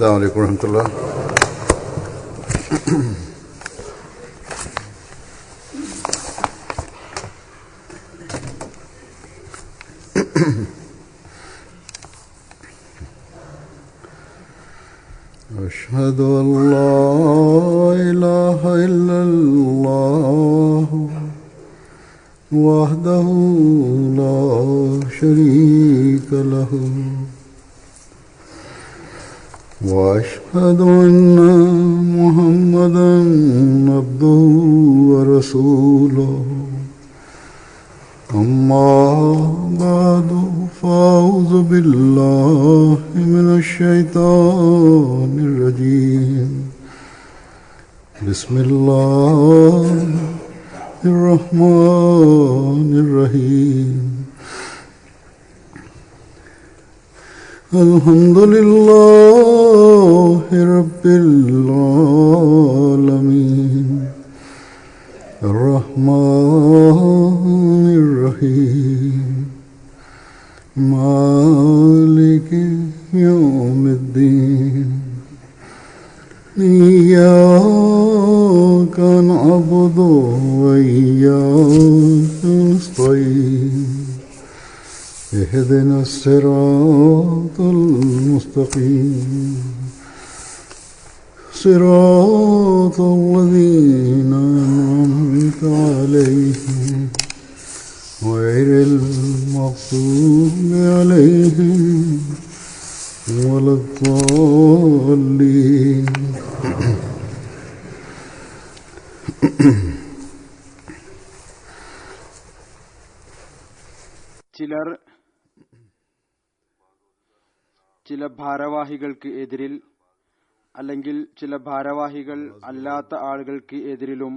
السلام عليكم ورحمة الله. أشهد أن لا إله إلا الله وحده لا شريك له وأشهد أن محمدا عبده ورسوله أما بعد فأعوذ بالله من الشيطان الرجيم بسم الله الرحمن الرحيم الحمد لله رب العالمين الرحمن الرحيم مالك يوم الدين إياك نعبد وإياك نستعين اهدنا الصراط المستقيم صراط الذين أنعمت عليهم غير المغضوب عليهم ولا الضالين. ചില ഭാരവാഹികൾക്ക് എതിരിൽ അല്ലെങ്കിൽ ചില ഭാരവാഹികൾ അല്ലാത്ത ആളുകൾക്ക് എതിരിലും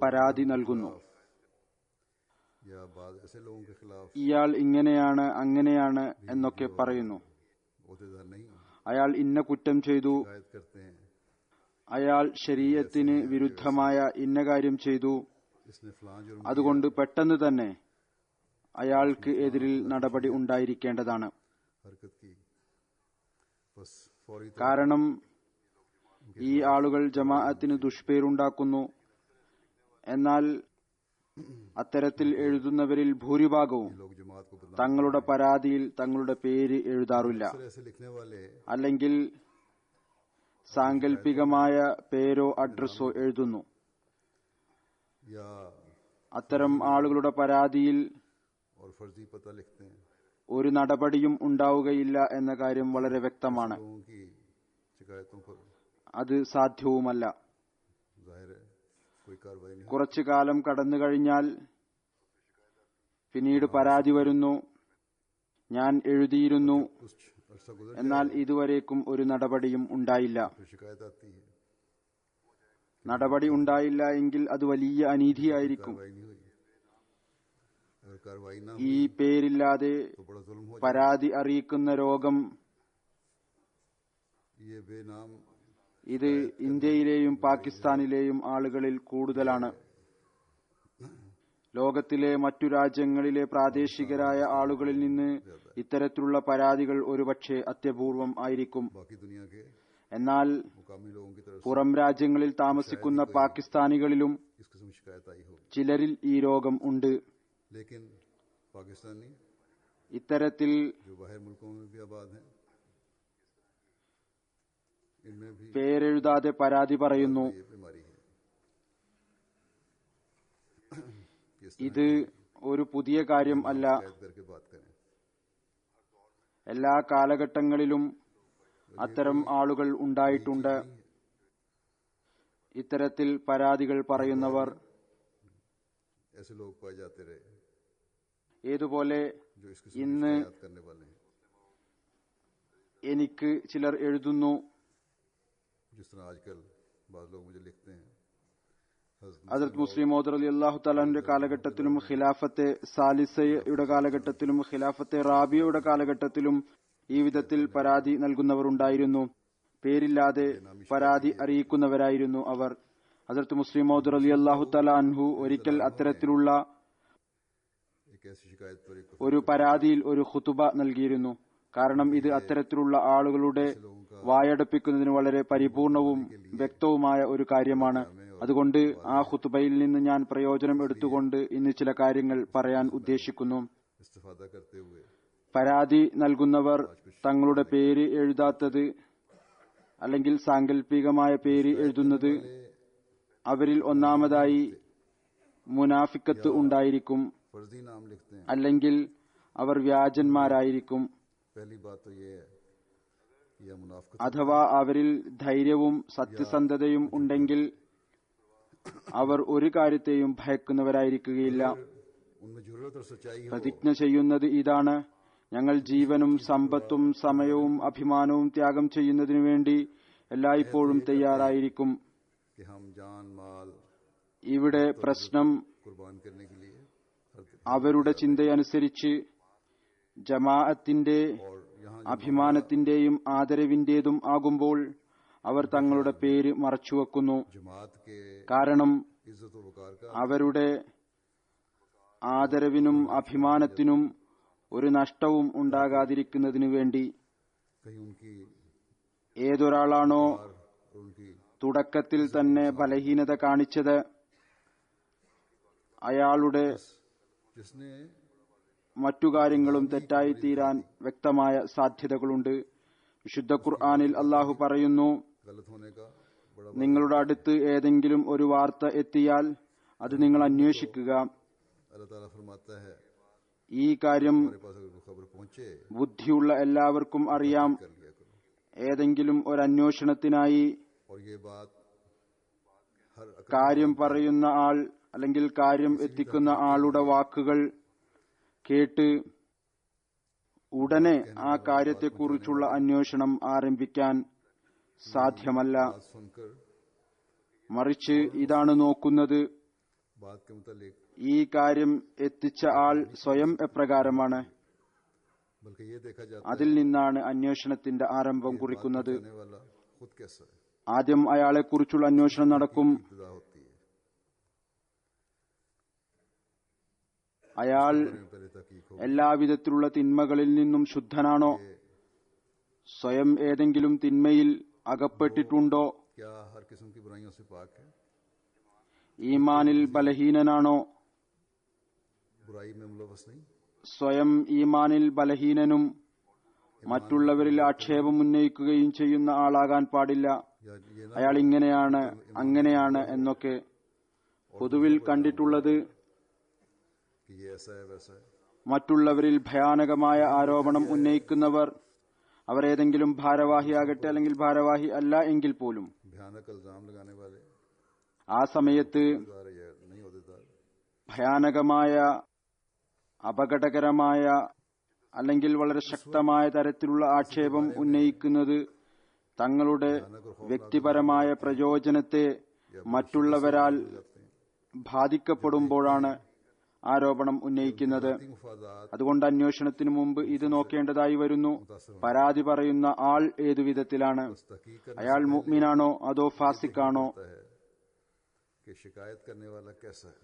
പരാതി നൽകുന്നു. ഇയാൾ ഇങ്ങനെയാണ് അങ്ങനെയാണ് എന്നൊക്കെ പറയുന്നു. അയാൾ ഇന്ന കുറ്റം ചെയ്തു, അയാൾ ശരീഅത്തിന് വിരുദ്ധമായ ഇന്ന കാര്യം ചെയ്തു, അതുകൊണ്ട് പെട്ടെന്ന് തന്നെ അയാൾക്ക് എതിരിൽ നടപടി ഉണ്ടായിരിക്കേണ്ടതാണ്. കാരണം ഈ ആളുകൾ ജമാഅത്തിന് ദുഷ്പേരുണ്ടാക്കുന്നു. എന്നാൽ അത്തരത്തിൽ എഴുതുന്നവരിൽ ഭൂരിഭാഗവും തങ്ങളുടെ പരാതിയിൽ തങ്ങളുടെ പേര് എഴുതാറില്ല, അല്ലെങ്കിൽ സാങ്കല്പികമായ പേരോ അഡ്രസ്സോ എഴുതുന്നു. അത്തരം ആളുകളുടെ പരാതിയിൽ ഒരു നടപടിയും ഉണ്ടാവുകയില്ല എന്ന കാര്യം വളരെ വ്യക്തമാണ്. അത് സാധ്യവുമല്ല. കുറച്ചു കാലം കടന്നു കഴിഞ്ഞാൽ പിന്നീട് പരാതി വരുന്നു, ഞാൻ എഴുതിയിരുന്നു, എന്നാൽ ഇതുവരേക്കും ഒരു നടപടിയും ഉണ്ടായില്ല. നടപടി ഉണ്ടായില്ല എങ്കിൽ അത് വലിയ അനീതിയായിരിക്കും. ഈ പേരില്ലാതെ പരാതി അറിയിക്കുന്ന രോഗം ഇത് ഇന്ത്യയിലെയും പാകിസ്ഥാനിലെയും ആളുകളിൽ കൂടുതലാണ്. ലോകത്തിലെ മറ്റു രാജ്യങ്ങളിലെ പ്രാദേശികരായ ആളുകളിൽ നിന്ന് ഇത്തരത്തിലുള്ള പരാതികൾ ഒരുപക്ഷെ അത്യപൂർവം ആയിരിക്കും. എന്നാൽ പുറം രാജ്യങ്ങളിൽ താമസിക്കുന്ന പാകിസ്ഥാനികളിലും ചിലരിൽ ഈ രോഗം ഉണ്ട്. ഇത്തരത്തിൽ പേരെഴുതാതെ പരാതി പറയുന്നു. ഇത് ഒരു പുതിയ കാര്യം അല്ല. എല്ലാ കാലഘട്ടങ്ങളിലും അത്തരം ആളുകൾ ഉണ്ടായിട്ടുണ്ട്. ഇത്തരത്തിൽ പരാതികൾ പറയുന്നവർ ഏതുപോലെ ഇന്ന് എനിക്ക് ചിലർ എഴുതുന്നു, ഹസ്രത്ത് മുസ്ലിം മൗദ് റളിയല്ലാഹു തആലയുടെ കാലഘട്ടത്തിലും ഖിലാഫത്തെ സാലിസയുടെ കാലഘട്ടത്തിലും ഖിലാഫത്തെ റാബിയയുടെ കാലഘട്ടത്തിലും ഈ വിധത്തിൽ പരാതി നൽകുന്നവർ ഉണ്ടായിരുന്നു. പേരില്ലാതെ പരാതി അറിയിക്കുന്നവരായിരുന്നു അവർ. ഹസ്രത്ത് മുസ്ലിം മൗദ് റളിയല്ലാഹു തആല അൻഹു ഒരിക്കൽ അത്തരത്തിലുള്ള ഒരു പരാതിയിൽ ഒരു ഖുതുബ നൽകിയിരുന്നു. കാരണം ഇത് അത്തരത്തിലുള്ള ആളുകളുടെ വായടപ്പിക്കുന്നതിന് വളരെ പരിപൂർണവും വ്യക്തവുമായ ഒരു കാര്യമാണ്. അതുകൊണ്ട് ആ ഖുത്ബയിൽ നിന്ന് ഞാൻ പ്രയോജനം എടുത്തുകൊണ്ട് ഇന്ന് ചില കാര്യങ്ങൾ പറയാൻ ഉദ്ദേശിക്കുന്നു. इस्तेफादा करते हुए പരാതി നൽകുന്നവർ തങ്ങളുടെ പേര് എഴുതാത്തത് അല്ലെങ്കിൽ സാങ്കല്പികമായ പേര് എഴുതുന്നത് അവരിൽ ഒന്നാമതായി മുനാഫിക്കത്ത് ഉണ്ടായിരിക്കും, फर्जी नाम लिखते हैं। അല്ലെങ്കിൽ അവർ വ്യാജന്മാരായിരിക്കും, पहली बात तो ये है कि यह मुनाफिक അഥവാ അവരിൽ ധൈര്യവും സത്യസന്ധതയും ഉണ്ടെങ്കിൽ അവർ ഒരു കാര്യത്തെയും ഭയക്കുന്നവരായിരിക്കുകയില്ല. उनमें जरूरत और सच्चाई हो പ്രതിജ്ഞ ചെയ്യുന്നത് ഇതാണ്: ഞങ്ങൾ ജീവനും സമ്പത്തും സമയവും അഭിമാനവും ത്യാഗം ചെയ്യുന്നതിനു വേണ്ടി എല്ലായ്പ്പോഴും തയ്യാറായിരിക്കും. कि हम जान माल ഇവിടെ പ്രശ്നം कुर्बान करने के लिए അവരുടെ ചിന്തയനുസരിച്ച് ജമാഅത്തിന്റെ और यहाँ അഭിമാനത്തിന്റെയും ആദരവിന്റേതും ആകുമ്പോൾ അവർ തങ്ങളുടെ പേര് മറച്ചുവെക്കുന്നു. जमात के കാരണം इज्जत और वकार का അവരുടെ ആദരവിനും അഭിമാനത്തിനും ഒരു നഷ്ടവും ഉണ്ടാകാതിരിക്കുന്നതിനു വേണ്ടി कहीं उनकी ഏതൊരാളാണോ और उनकी തുടക്കത്തിൽ തന്നെ ബലഹീനത കാണിച്ചത് അയാളുടെ जिसने മറ്റു കാര്യങ്ങളും തെറ്റായി തീരാൻ വ്യക്തമായ സാധ്യതകളുണ്ട്. വിശുദ്ധ ഖുർആനിൽ അല്ലാഹു പറയുന്നു, गलत होने का बड़ा നിങ്ങളുടെ അടുത്ത് ഏതെങ്കിലും ഒരു വാർത്ത എത്തിയാൽ അത് നിങ്ങൾ അന്വേഷിക്കുക. अल्लाह ताला फरमाता है ഈ കാര്യം हमारे पास अगर कोई खबर पहुंचे ബുദ്ധിയുള്ള എല്ലാവർക്കും അറിയാം. कर लिया करो। ഏതെങ്കിലും ഒരു അന്വേഷണത്തിനായി और ये बात हर अकल കാര്യം പറയുന്ന ആൾ അല്ലെങ്കിൽ കാര്യം എത്തിക്കുന്ന ആളുടെ വാക്കുകൾ കേട്ട് ഉടനെ ആ കാര്യത്തെക്കുറിച്ചുള്ള അന്വേഷണം ആരംഭിക്കാൻ സാധ്യമല്ല. बात सुनकर മറിച്ച് ഇതാണ് നോക്കുന്നത്, बात के मुतालिक ഈ കാര്യം എത്തിച്ച ആൾ സ്വയം എപ്രകാരമാണ്. बल्कि ये देखा जाता അതിൽ നിന്നാണ് അന്വേഷണത്തിന്റെ ആരംഭം കുറിക്കുന്നത്. है वाला खुद कैसा है, ആദ്യം അയാളെക്കുറിച്ചുള്ള അന്വേഷണം നടക്കും. इब्तिदा होती है। അയാൾ पहले तहकीक हो എല്ലാവിധത്തിലുള്ള തിന്മകളിൽ നിന്നും ശുദ്ധനാണോ, സ്വയം ഏതെങ്കിലും തിന്മയിൽ അകപ്പെട്ടിട്ടുണ്ടോ, क्या हर किस्म की बुराइयों से पाक है, ഈമാനിൽ ബലഹീനനാണോ, बुराई में मुलवस नहीं, സ്വയം ഈമാനിൽ ബലഹീനനും മറ്റുള്ളവരിൽ ആക്ഷേപം ഉന്നയിക്കുകയും ചെയ്യുന്ന ആളാകാൻ പാടില്ല. या ये ना അയാൾ ഇങ്ങനെയാണ് അങ്ങനെയാണ് എന്നൊക്കെ പൊതുവിൽ കണ്ടിട്ടുള്ളത്. कि ये ऐसा है वैसा है। മറ്റുള്ളവരിൽ ഭയാനകമായ ആരോപണം ഉന്നയിക്കുന്നവർ അവർ ഏതെങ്കിലും ഭാരവാഹിയാകട്ടെ അല്ലെങ്കിൽ ഭാരവാഹി അല്ല എങ്കിൽ പോലും भयानक इल्जाम लगाने वाले ആ സമയത്ത് दार या नहीं होदेदार ഭയാനകമായ അപകടകരമായ അല്ലെങ്കിൽ വളരെ ശക്തമായ തരത്തിലുള്ള ആക്ഷേപം ഉന്നയിക്കുന്നത് തങ്ങളുടെ വ്യക്തിപരമായ പ്രയോജനത്തെ മറ്റുള്ളവരാൽ ബാധിക്കപ്പെടുമ്പോഴാണ് ആരോപണം ഉന്നയിക്കുന്നത്. मुफादात അതുകൊണ്ട് അന്വേഷണത്തിനു മുമ്പ് ഇത് നോക്കേണ്ടതായി വരുന്നു. പരാതി പറയുന്ന ആൾ ഏതു വിധത്തിലാണ്, तहकीक करता അയാൾ മുഅ്മിനാണോ അതോ ഫാസിക്കാണോ, है कि शिकायत करने वाला कैसा है।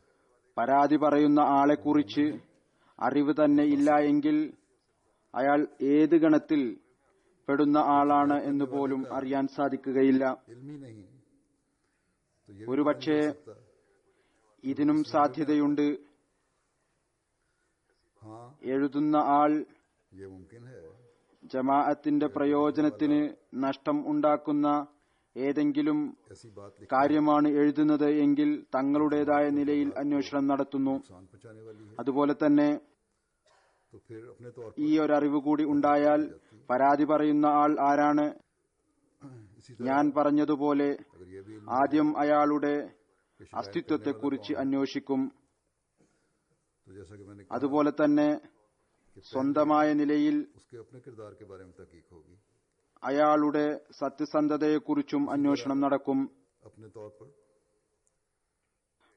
പരാതി പറയുന്ന ആളെക്കുറിച്ച് അറിവ് തന്നെ ഇല്ല എങ്കിൽ അയാൾ ഏത് ഗണത്തിൽ പെടുന്ന ആളാണ് എന്ന് പോലും അറിയാൻ സാധിക്കുകയില്ല. इल्मी नहीं तो ये ഒരുപക്ഷെ ഇതിനും സാധ്യതയുണ്ട്. हाँ എഴുതുന്ന ആൾ ये मुमकिन है ജമാഅത്തിന്റെ പ്രയോജനത്തിന് നഷ്ടം ഉണ്ടാക്കുന്ന ഏതെങ്കിലും ऐसी बात लिख കാര്യമാണ് എഴുതുന്നത് എങ്കിൽ തങ്ങളുടേതായ നിലയിൽ അന്വേഷണം നടത്തുന്നു. नुकसान पहुंचाने वाली है അതുപോലെ തന്നെ तो फिर अपने तौर ഈ ഒരറിവ് കൂടി ഉണ്ടായാൽ പരാതി പറയുന്ന ആൾ ആരാണ്, पर इसी तरह ഞാൻ പറഞ്ഞതുപോലെ अगर ये भी ആദ്യം അയാളുടെ അസ്തിത്വത്തെക്കുറിച്ച് അന്വേഷിക്കും. तो जैसा कि मैंने അതുപോലെ തന്നെ സ്വന്തമായ നിലയിൽ उसके अपने किरदार के बारे में तहकीक होगी, അയാളുടെ സത്യസന്ധതയെക്കുറിച്ചും അന്വേഷണം നടക്കും. अपने तौर पर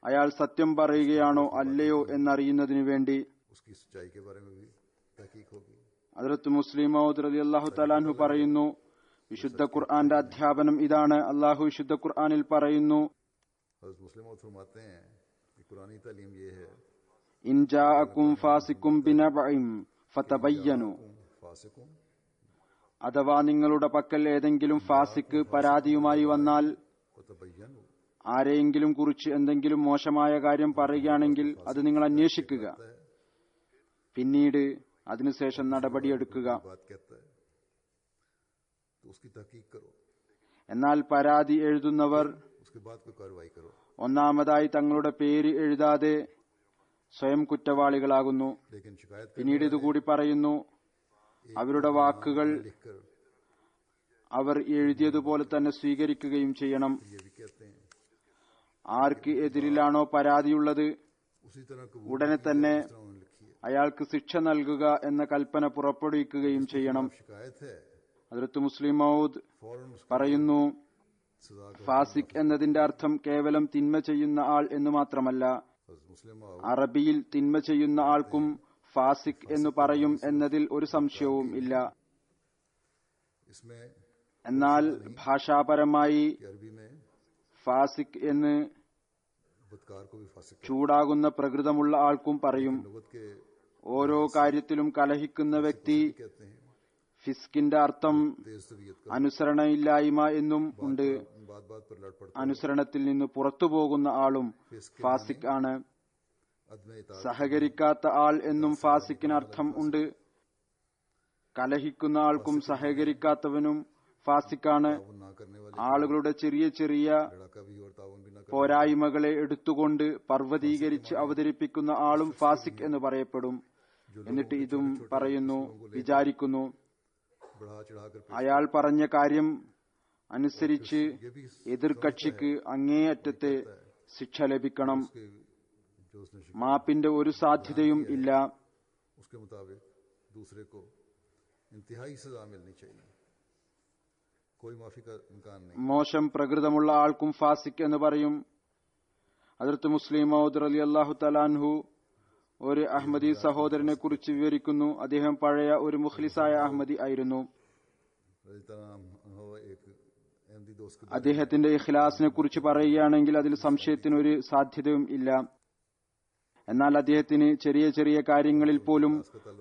അയാൾ സത്യം പറയുകയാണോ അല്ലയോ എന്നറിയുന്നതിനു വേണ്ടി उसकी सच्चाई के बारे में भी तहकीक होगी। ഹദ്റത്ത് മുസ്ലിം മൗദ് റളിയല്ലാഹു തആല അൻഹു പറയുന്നു, വിശുദ്ധ ഖുർആന്റെ അധ്യാപനം ഇതാണ്. അല്ലാഹു വിശുദ്ധ ഖുർആനിൽ പറയുന്നു, हज़रत मुस्लिम और फरमाते हैं कि कुरानी तालीम ये है ഇൻ ജാഅകും ഫാസിഖും ബിനബഇൻ ഫതബയ്യനു, फासिकुम അഥവാ നിങ്ങളുടെ പക്കൽ ഏതെങ്കിലും ഫാസിക്ക് പരാതിയുമായി വന്നാൽ वतबय्यनु ആരെയെങ്കിലും കുറിച്ച് എന്തെങ്കിലും മോശമായ കാര്യം പറയുകയാണെങ്കിൽ അത് നിങ്ങൾ അന്വേഷിക്കുക, പിന്നീട് അതിനുശേഷം നടപടിയെടുക്കുക. बात कहता है तो उसकी तहकीक करो, എന്നാൽ പരാതി എഴുതുന്നവർ उसके बाद कोई कार्रवाई करो. ഒന്നാമതായി തങ്ങളുടെ പേര് എഴുതാതെ സ്വയം കുറ്റവാളികളാകുന്നു. लेकिन शिकायत പിന്നീട് ഇതുകൂടി പറയുന്നു, അവരുടെ വാക്കുകൾ लिखकर അവർ എഴുതിയതുപോലെ തന്നെ സ്വീകരിക്കുകയും ചെയ്യണം. ये भी कहते हैं ആർക്ക് എതിരിലാണോ പരാതിയുള്ളത് उसी तरह कबूल ഉടനെ തന്നെ जिस तरह उन्होंने लिखी है. അയാൾക്ക് ശിക്ഷ നൽകുക എന്ന കൽപ്പന പുറപ്പെടുവിക്കുകയും ചെയ്യണം. शिकायत है ഹദ്റത്ത് മുസ്ലിം മൗദ് फौरन उसकी പറയുന്നു, सजा का ഫാസിഖ് എന്നതിന്റെ അർത്ഥം കേവലം തിന്മ ചെയ്യുന്ന ആൾ എന്ന് മാത്രമല്ല, मुस्लिम അറബിയിൽ തിന്മ ചെയ്യുന്ന ആൾക്കും ഫാസിഖ് എന്ന് പറയും എന്നതിൽ ഒരു സംശയവും ഇല്ല. इसमें എന്നാൽ ഭാഷാപരമായി कि अरबी में ഫാസിഖ് എന്ന് बदकार को भी फासिक ചൂടാകുന്ന പ്രകൃതമുള്ള ആൾക്കും പറയും. लुगत के ഓരോ കാര്യത്തിലും കലഹിക്കുന്ന വ്യക്തി कहते हैं ഫിസ്കിന്റെ അർത്ഥം तेज तबीयत का അനുസരണയില്ലായ്മ എന്നും ഉണ്ട്. बात बात पर लड़ पड़ता അനുസരണത്തിൽ നിന്ന് പുറത്തു പോകുന്ന ആളും ഫാസിഖ് ആണ്. अदम इताअत സഹകരിക്കാത്ത ആൾ എന്നും ഫാസിക്കിന് അർത്ഥം ഉണ്ട്. കലഹിക്കുന്ന ആൾക്കും സഹകരിക്കാത്തവനും ഫാസിക്കാണ്. ताउन ना करने वाले ആളുകളുടെ ചെറിയ ചെറിയ लड़का भी और ताउन भी ना करे പോരായ്മകളെ എടുത്തുകൊണ്ട് പർവ്വതീകരിച്ച് അവതരിപ്പിക്കുന്ന ആളും ഫാസിഖ് എന്ന് പറയപ്പെടും. എന്നിട്ട് ഇതും പറയുന്നു, വിചാരിക്കുന്നു बढ़ा चढ़ाकर അയാൾ പറഞ്ഞ കാര്യം അനുസരിച്ച് എതിർകക്ഷിക്ക് അങ്ങേയറ്റത്തെ ശിക്ഷ ലഭിക്കണം. के जो उसने മാപ്പിന്റെ ഒരു സാധ്യതയും ഇല്ല. उसके मुताबिक दूसरे को इंतहाई सजा मिलनी चाहिए, कोई माफी का इम्कान नहीं. മോശം പ്രകൃതമുള്ള ആൾക്കും ഫാസിഖ് എന്ന് പറയും. ഹദ്റത്ത് മുസ്ലിം മൗദ് റളിയല്ലാഹു തആലാൻഹു ഒരു അഹ്മദി സഹോദരനെ കുറിച്ച് വിവരിക്കുന്നു. അദ്ദേഹം പഴയ ഒരു മുഖ്ലിസായ അഹ്മദി ആയിരുന്നു. एक अहमदी दोस्त के അദ്ദേഹത്തിന്റെ ഇഖ്ലാസിനെ കുറിച്ച് പറയുകയാണെങ്കിൽ അതിൽ സംശയത്തിനൊരു സാധ്യതയും ഇല്ല. എന്നാൽ അദ്ദേഹത്തിന് ചെറിയ ചെറിയ കാര്യങ്ങളിൽ പോലും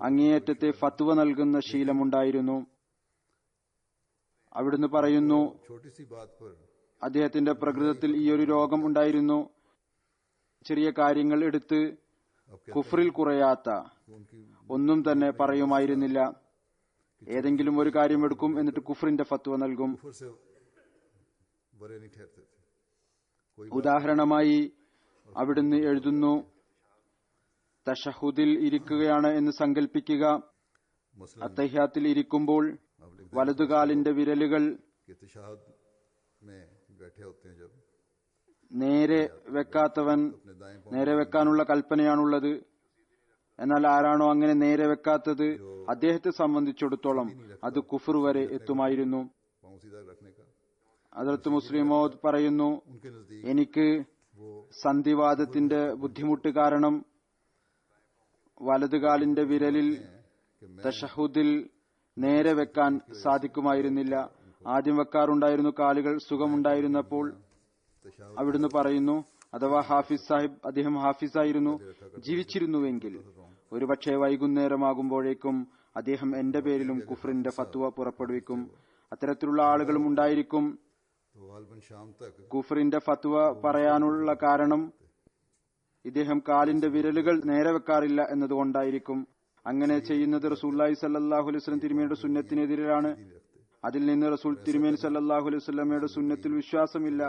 അങ്ങേയറ്റത്തെ ഫത്വ നൽകുന്ന ശീലമുണ്ടായിരുന്നു. അവിടുന്ന് പറയുന്നു, छोटी सी बात पर അദ്ദേഹത്തിന്റെ പ്രകൃതത്തിൽ ഈ ഒരു രോഗം ഉണ്ടായിരുന്നു. ചെറിയ കാര്യങ്ങൾ എടുത്ത് കുഫറിൽ കുറയാത്ത उनकी ഒന്നും തന്നെ പറയുമായിരുന്നില്ല. ഏതെങ്കിലും ഒരു കാര്യം എടുക്കും, എന്നിട്ട് കുഫറിന്റെ ഫത്വ നൽകും. कुफर से बरे नहीं ठहरते थे. कोई ഉദാഹരണമായി അവിടുന്ന് എഴുതുന്നു, തശഹുദിൽ ഇരിക്കുകയാണ് എന്ന് സങ്കല്പിക്കുക. मसलन അത്തഹിയാത്തിൽ ഇരിക്കുമ്പോൾ आप लिख വലതുകാലിന്റെ വിരലുകൾ के तशहद में बैठे होते हैं जब നേരെ വെക്കാത്തവൻ अपने दाएं पांव നേരെ വെക്കാനുള്ള കൽപ്പനയാണുള്ളത്. എന്നാൽ ആരാണോ അങ്ങനെ നേരെ വെക്കാത്തത്, അദ്ദേഹത്തെ സംബന്ധിച്ചിടത്തോളം അത് കുഫർ വരെ എത്തുമായിരുന്നു. पांव सीधा रखने का ഹദ്റത്ത് മുസ്ലിം മൗദ് പറയുന്നു, उनके नजदीक എനിക്ക് वो സന്ധിവാദത്തിന്റെ ബുദ്ധിമുട്ട് കാരണം വലതുകാലിന്റെ വിരലിൽ कि मैं തശഹുദിൽ നേരെ വെക്കാൻ സാധിക്കുമായിരുന്നില്ല. ആദ്യം വെക്കാറുണ്ടായിരുന്നു കാലുകൾ സുഖമുണ്ടായിരുന്നപ്പോൾ. तशहद അവിടുന്ന് പറയുന്നു, അഥവാ ഹാഫിസ് സാഹിബ്, അദ്ദേഹം ഹാഫിസായിരുന്നു, ജീവിച്ചിരുന്നുവെങ്കിൽ ഒരുപക്ഷെ വൈകുന്നേരമാകുമ്പോഴേക്കും അദ്ദേഹം എന്റെ പേരിലും കുഫറിന്റെ ഫത്വ പുറപ്പെടുവിക്കും. അത്തരത്തിലുള്ള ആളുകളും ഉണ്ടായിരിക്കും. तो गालबन शाम तक കുഫറിന്റെ ഫത്വ പറയാനുള്ള കാരണം ഇദ്ദേഹം കാലിന്റെ വിരലുകൾ നേരെ വെക്കാറില്ല എന്നതുകൊണ്ടായിരിക്കും. അങ്ങനെ ചെയ്യുന്നത് റസൂലുള്ളാഹി സ്വല്ലല്ലാഹു അലൈഹി വസല്ലം തിരുമേനിയുടെ സുന്നത്തിനെതിരാണ്. അതിൽ നിന്ന് റസൂൽ തിരുമേനി സല്ലല്ലാഹു അലൈഹി വസല്ലമയുടെ സുന്നത്തിൽ വിശ്വാസമില്ല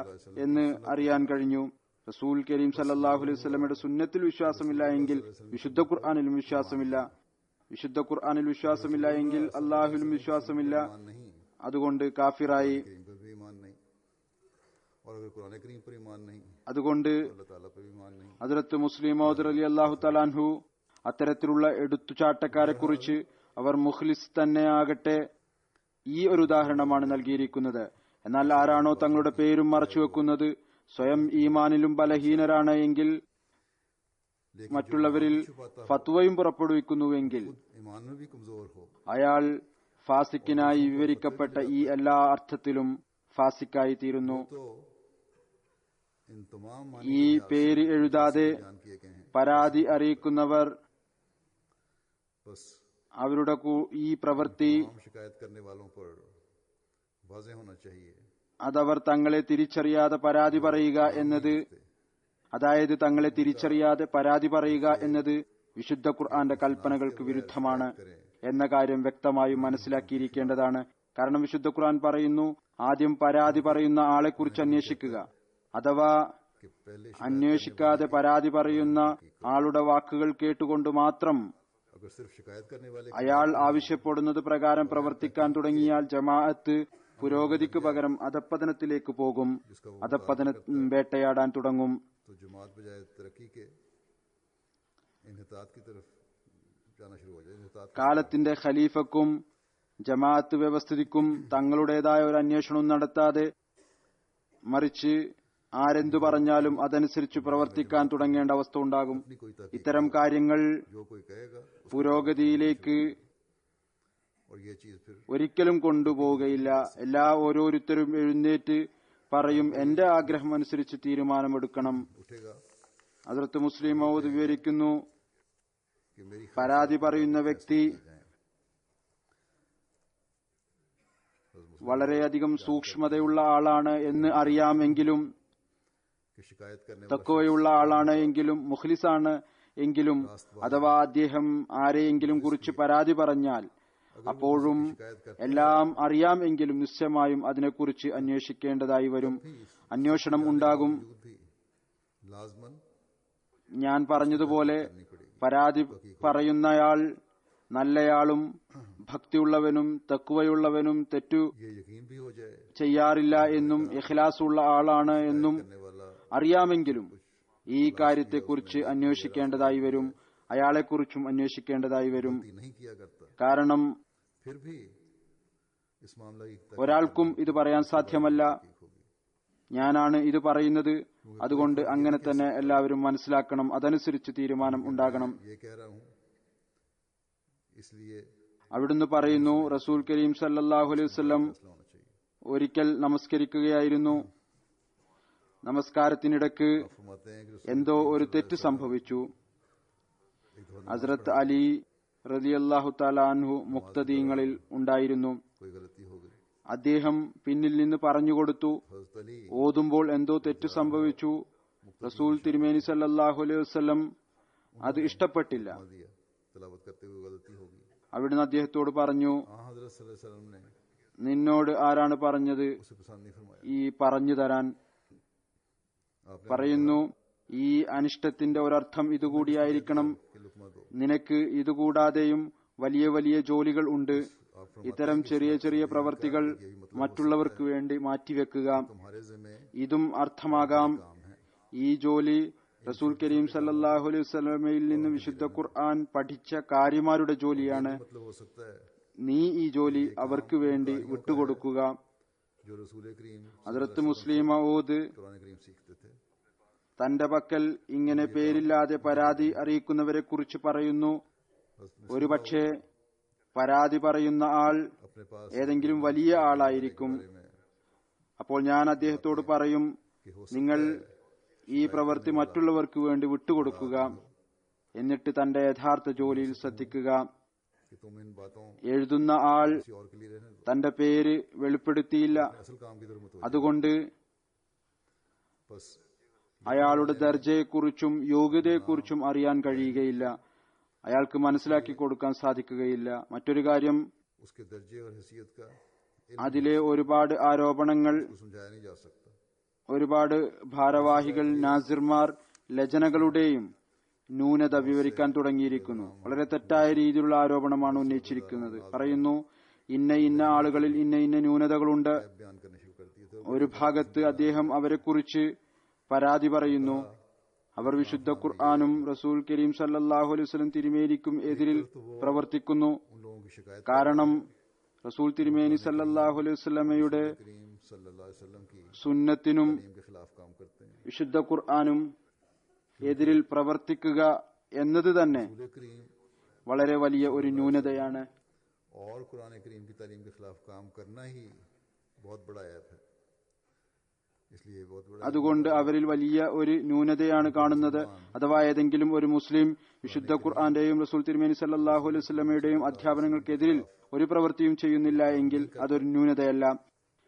എന്ന് അറിയാൻ കഴിഞ്ഞു. റസൂൽ കരീം സല്ലല്ലാഹു അലൈഹി വസല്ലമയുടെ സുന്നത്തിൽ വിശ്വാസമില്ല എങ്കിൽ വിശുദ്ധ ഖുർആനിലും വിശ്വാസമില്ല. വിശുദ്ധ ഖുർആനിൽ വിശ്വാസമില്ല എങ്കിൽ അള്ളാഹുവിലും വിശ്വാസമില്ല. नहीं, അതുകൊണ്ട് കാഫിറായി. करीम पर भी ईमान नहीं, और अगर कुरान करीम पर ईमान नहीं, അതുകൊണ്ട് अल्लाह ताला पर भी ईमान नहीं. ഹദ്റത്ത് മുസ്ലിം മൗദ് റളിയല്ലാഹു തആലാൻഹു അത്തരത്തിലുള്ള എടുത്തുചാട്ടക്കാരെ കുറിച്ച് അവർ മുഖ്ലിസ് തന്നെ ആകട്ടെ ഈ ഒരു ഉദാഹരണമാണ് നൽകിയിരിക്കുന്നത്. എന്നാൽ ആരാണോ തങ്ങളുടെ പേരും മറച്ചുവെക്കുന്നത്, സ്വയം ഈമാനിലും ബലഹീനരാണ് എങ്കിൽ മറ്റുള്ളവരിൽ ഫത്വയും പുറപ്പെടുവിക്കുന്നുവെങ്കിൽ ईमान में भी कमजोर हो, അയാൾ ഫാസിക്കിനായി വിവരിക്കപ്പെട്ട ഈ എല്ലാ അർത്ഥത്തിലും ഫാസിക്കായി തീരുന്നു. तो इन तमाम ഈ പേര് എഴുതാതെ बयान किए गए हैं. പരാതി അറിയിക്കുന്നവർ बस അവരുടെ ഈ പ്രവൃത്തി तमाम शिकायत करने वालों पर वाज़ेह होना चाहिए। അതവർ തങ്ങളെ തിരിച്ചറിയാതെ പരാതി പറയുക എന്നത്, അതായത് തങ്ങളെ തിരിച്ചറിയാതെ പരാതി പറയുക എന്നത് വിശുദ്ധ ഖുർആന്റെ കൽപ്പനകൾക്ക് വിരുദ്ധമാണ് എന്ന കാര്യം വ്യക്തമായും മനസ്സിലാക്കിയിരിക്കേണ്ടതാണ്. കാരണം വിശുദ്ധ ഖുർആൻ പറയുന്നു, ആദ്യം പരാതി പറയുന്ന ആളെക്കുറിച്ച് അന്വേഷിക്കുക. അഥവാ कि पहले അന്വേഷിക്കാതെ പരാതി പറയുന്ന ആളുടെ വാക്കുകൾ കേട്ടുകൊണ്ട് മാത്രം अगर सिर्फ शिकायत करने वाले അയാൾ ആവശ്യപ്പെടുന്നത് പ്രകാരം പ്രവർത്തിക്കാൻ തുടങ്ങിയാൽ ജമാഅത്ത് പുരോഗതിക്ക് പകരം അധപ്പതനത്തിലേക്ക് പോകും, അധപ്പതന വേട്ടയാടാൻ തുടങ്ങും. तो जमात बजाय तरक्की के इन्हितात की तरफ जाना शुरू हो जाए। इन्हितात കാലത്തിന്റെ ഖലീഫക്കും ജമാഅത്ത് വ്യവസ്ഥിതിക്കും തങ്ങളുടേതായ ഒരു അന്വേഷണവും നടത്താതെ മറിച്ച് ആരെന്തു പറഞ്ഞാലും അതനുസരിച്ച് പ്രവർത്തിക്കാൻ തുടങ്ങേണ്ട അവസ്ഥ ഉണ്ടാകും. अपनी कोई ताकीद ഇത്തരം കാര്യങ്ങൾ जो कोई कहेगा പുരോഗതിയിലേക്ക് और ये चीज फिर ഒരിക്കലും കൊണ്ടുപോവുകയില്ല. ഓരോരുത്തരും എഴുന്നേറ്റ് പറയും, എന്റെ ആഗ്രഹം അനുസരിച്ച് തീരുമാനമെടുക്കണം. उठेगा ഹദ്റത്ത് മുസ്ലിം മൗദ് വിവരിക്കുന്നു, कि मेरी പരാതി പറയുന്ന വ്യക്തി വളരെയധികം സൂക്ഷ്മതയുള്ള ആളാണ് എന്ന് അറിയാമെങ്കിലും, कि शिकायत करने തഖ്വയുള്ള ആളാണ് എങ്കിലും, മുഖ്ലിസാണ് എങ്കിലും, അഥവാ അദ്ദേഹം ആരെയെങ്കിലും കുറിച്ച് പരാതി പറഞ്ഞാൽ അപ്പോഴും എല്ലാം അറിയാം എങ്കിലും നിശ്ചയമായും അതിനെക്കുറിച്ച് അന്വേഷിക്കേണ്ടതായി വരും. അന്വേഷണം ഉണ്ടാകും. भी लाजमन ഞാൻ പറഞ്ഞതുപോലെ പരാതി പറയുന്നയാൾ നല്ലയാളും ഭക്തിയുള്ളവനും തഖ്വയുള്ളവനും തെറ്റു ये यकीन भी हो जाए ചെയ്യാറില്ല എന്നും ഇഖ്ലാസുള്ള ആളാണ് എന്നും करने वाला അറിയാമെങ്കിലും ഈ കാര്യത്തെക്കുറിച്ച് അന്വേഷിക്കേണ്ടതായി വരും. അയാളെക്കുറിച്ചും അന്വേഷിക്കേണ്ടതായി വരും. गलती नहीं किया करता, കാരണം फिर भी इस मामला की ഒരാൾക്കും ഇത് പറയാൻ സാധ്യമല്ല, तहकीक होगी। ഞാനാണ് ഇത് പറയുന്നത്. അതുകൊണ്ട് അങ്ങനെ തന്നെ എല്ലാവരും മനസ്സിലാക്കണം, അതനുസരിച്ച് തീരുമാനം ഉണ്ടാകണം. ये कह रहा हूँ इसलिए അവിടുന്ന് പറയുന്നു, റസൂൽ കരീം സല്ലല്ലാഹു അലൈഹി വസല്ലം फैसला होना चाहिए। ഒരിക്കൽ നമസ്കരിക്കുകയായിരുന്നു. നമസ്കാരത്തിനിടക്ക് आप फरमाते हैं कि എന്തോ ഒരു തെറ്റ് സംഭവിച്ചു. ഹസ്രത്ത് അലി റളിയല്ലാഹു തആല അൻഹു മുഖ്തദീങ്ങളിൽ ഉണ്ടായിരുന്നു. कोई गलती हो गई, അദ്ദേഹം പിന്നിൽ നിന്ന് പറഞ്ഞുകൊടുത്തു, हज़रत अली ഓതുമ്പോൾ എന്തോ തെറ്റ് സംഭവിച്ചു. റസൂൽ തിരുമേനി സല്ലല്ലാഹു അലൈഹി വസല്ലം അത് ഇഷ്ടപ്പെട്ടില്ല. दिया तलावत करते हुए गलती होगी। അവിടുന്ന് അദ്ദേഹത്തോട് പറഞ്ഞു, हाँ हज़रत सल्लल्लाहु अलैहि वसल्लम ने നിന്നോട് ആരാണ് പറഞ്ഞത് उसे पसंद नहीं फरमाया। ഈ പറഞ്ഞു തരാൻ? आपने പറയുന്നു, ഈ അനിഷ്ടത്തിന്റെ ഒരർത്ഥം ഇതുകൂടിയായിരിക്കണം. कि लुकमा दो, നിനക്ക് ഇതുകൂടാതെയും വലിയ വലിയ ജോലികൾ ഉണ്ട്. आप ഇത്തരം ചെറിയ ചെറിയ പ്രവർത്തികൾ മറ്റുള്ളവർക്ക് വേണ്ടി മാറ്റിവെക്കുക. तुम्हारे ज़िम्मे ഇതും അർത്ഥമാകാം. काम है। ഈ ജോലി റസൂൽ കരീം സല്ലല്ലാഹു അലൈഹി വസല്ലമയിൽ നിന്ന് വിശുദ്ധ ഖുർആൻ പഠിച്ച കാരിമാരുടെ ജോലിയാണ്. मतलब हो सकता है നീ ഈ ജോലി അവർക്ക് വേണ്ടി വിട്ടുകൊടുക്കുക. जो रसूल करीम ഹദ്റത്ത് മുസ്ലിം മഊദ് कुरान करीम सीखते थे, തന്റെ പക്കൽ ഇങ്ങനെ പേരില്ലാതെ പരാതി അറിയിക്കുന്നവരെ കുറിച്ച് പറയുന്നു. ഒരുപക്ഷെ പരാതി പറയുന്ന ആൾ अपने पास ഏതെങ്കിലും വലിയ ആളായിരിക്കും. में അപ്പോൾ ഞാൻ അദ്ദേഹത്തോട് പറയും, कि हो നിങ്ങൾ ഈ പ്രവൃത്തി മറ്റുള്ളവർക്ക് വേണ്ടി വിട്ടുകൊടുക്കുക. എന്നിട്ട് തന്റെ യഥാർത്ഥ ജോലിയിൽ ശ്രദ്ധിക്കുക. कि तुम इन बातों എഴുതുന്ന ആൾ किसी और के लिए रहने दो, തന്റെ പേര് വെളിപ്പെടുത്തിയില്ല. असल काम की तरफ मुतवज्जो। അതുകൊണ്ട് बस അയാളുടെ ദർജയെക്കുറിച്ചും യോഗ്യതയെക്കുറിച്ചും അറിയാൻ കഴിയുകയില്ല. അയാൾക്ക് മനസ്സിലാക്കി കൊടുക്കാൻ സാധിക്കുകയില്ല. മറ്റൊരു കാര്യം, उसके दर्जे और हैसियत का അതിലെ ഒരുപാട് ആരോപണങ്ങൾ, को समझाया नहीं जा सकता। ഒരുപാട് ഭാരവാഹികൾ, നാസിർമാർ, ലജനകളുടെയും ന്യൂനത വിവരിക്കാൻ തുടങ്ങിയിരിക്കുന്നു. വളരെ തെറ്റായ രീതിയിലുള്ള ആരോപണമാണ് ഉന്നയിച്ചിരിക്കുന്നത്. പറയുന്നു, ഇന്ന ഇന്ന ആളുകളിൽ ഇന്ന ഇന്ന ന്യൂനതകളുണ്ട്. बयान करने शुरू कर दिए थे। ഒരു ഭാഗത്ത് അദ്ദേഹം അവരെക്കുറിച്ച് പരാതി പറയുന്നു. അവർ വിശുദ്ധ ഖുർആനും റസൂൽ കരീം സല്ലല്ലാഹു അലൈഹി വസല്ലം തിരുമേനിക്കും എതിരിൽ പ്രവർത്തിക്കുന്നു. उन लोगों की शिकायत കാരണം റസൂൽ തിരുമേനി സല്ലല്ലാഹു അലൈഹി വസല്ലമയുടെ करीम सल्लल्लाहु अलैहि वसल्लम की സുന്നത്തിനും तालीम के खिलाफ काम करते हैं। വിശുദ്ധ ഖുർആനും എതിരിൽ പ്രവർത്തിക്കുക എന്നത് തന്നെ रसूल करीम വളരെ വലിയ ഒരു ന്യൂനതയാണ്. और कुरान करीम की तालीम के खिलाफ काम करना ही बहुत बड़ा ऐप है। इसलिए बहुत बड़ा അതുകൊണ്ട് അവരിൽ വലിയ ഒരു ന്യൂനതയാണ് കാണുന്നത്. അഥവാ ഏതെങ്കിലും ഒരു മുസ്ലിം വിശുദ്ധ ഖുർആന്റെയും റസൂൽ തിരുമേനി സല്ലല്ലാഹു അലൈഹി വസല്ലമയുടെയും അധ്യാപനങ്ങൾക്കെതിരിൽ ഒരു പ്രവൃത്തിയും ചെയ്യുന്നില്ല എങ്കിൽ അതൊരു ന്യൂനതയല്ല.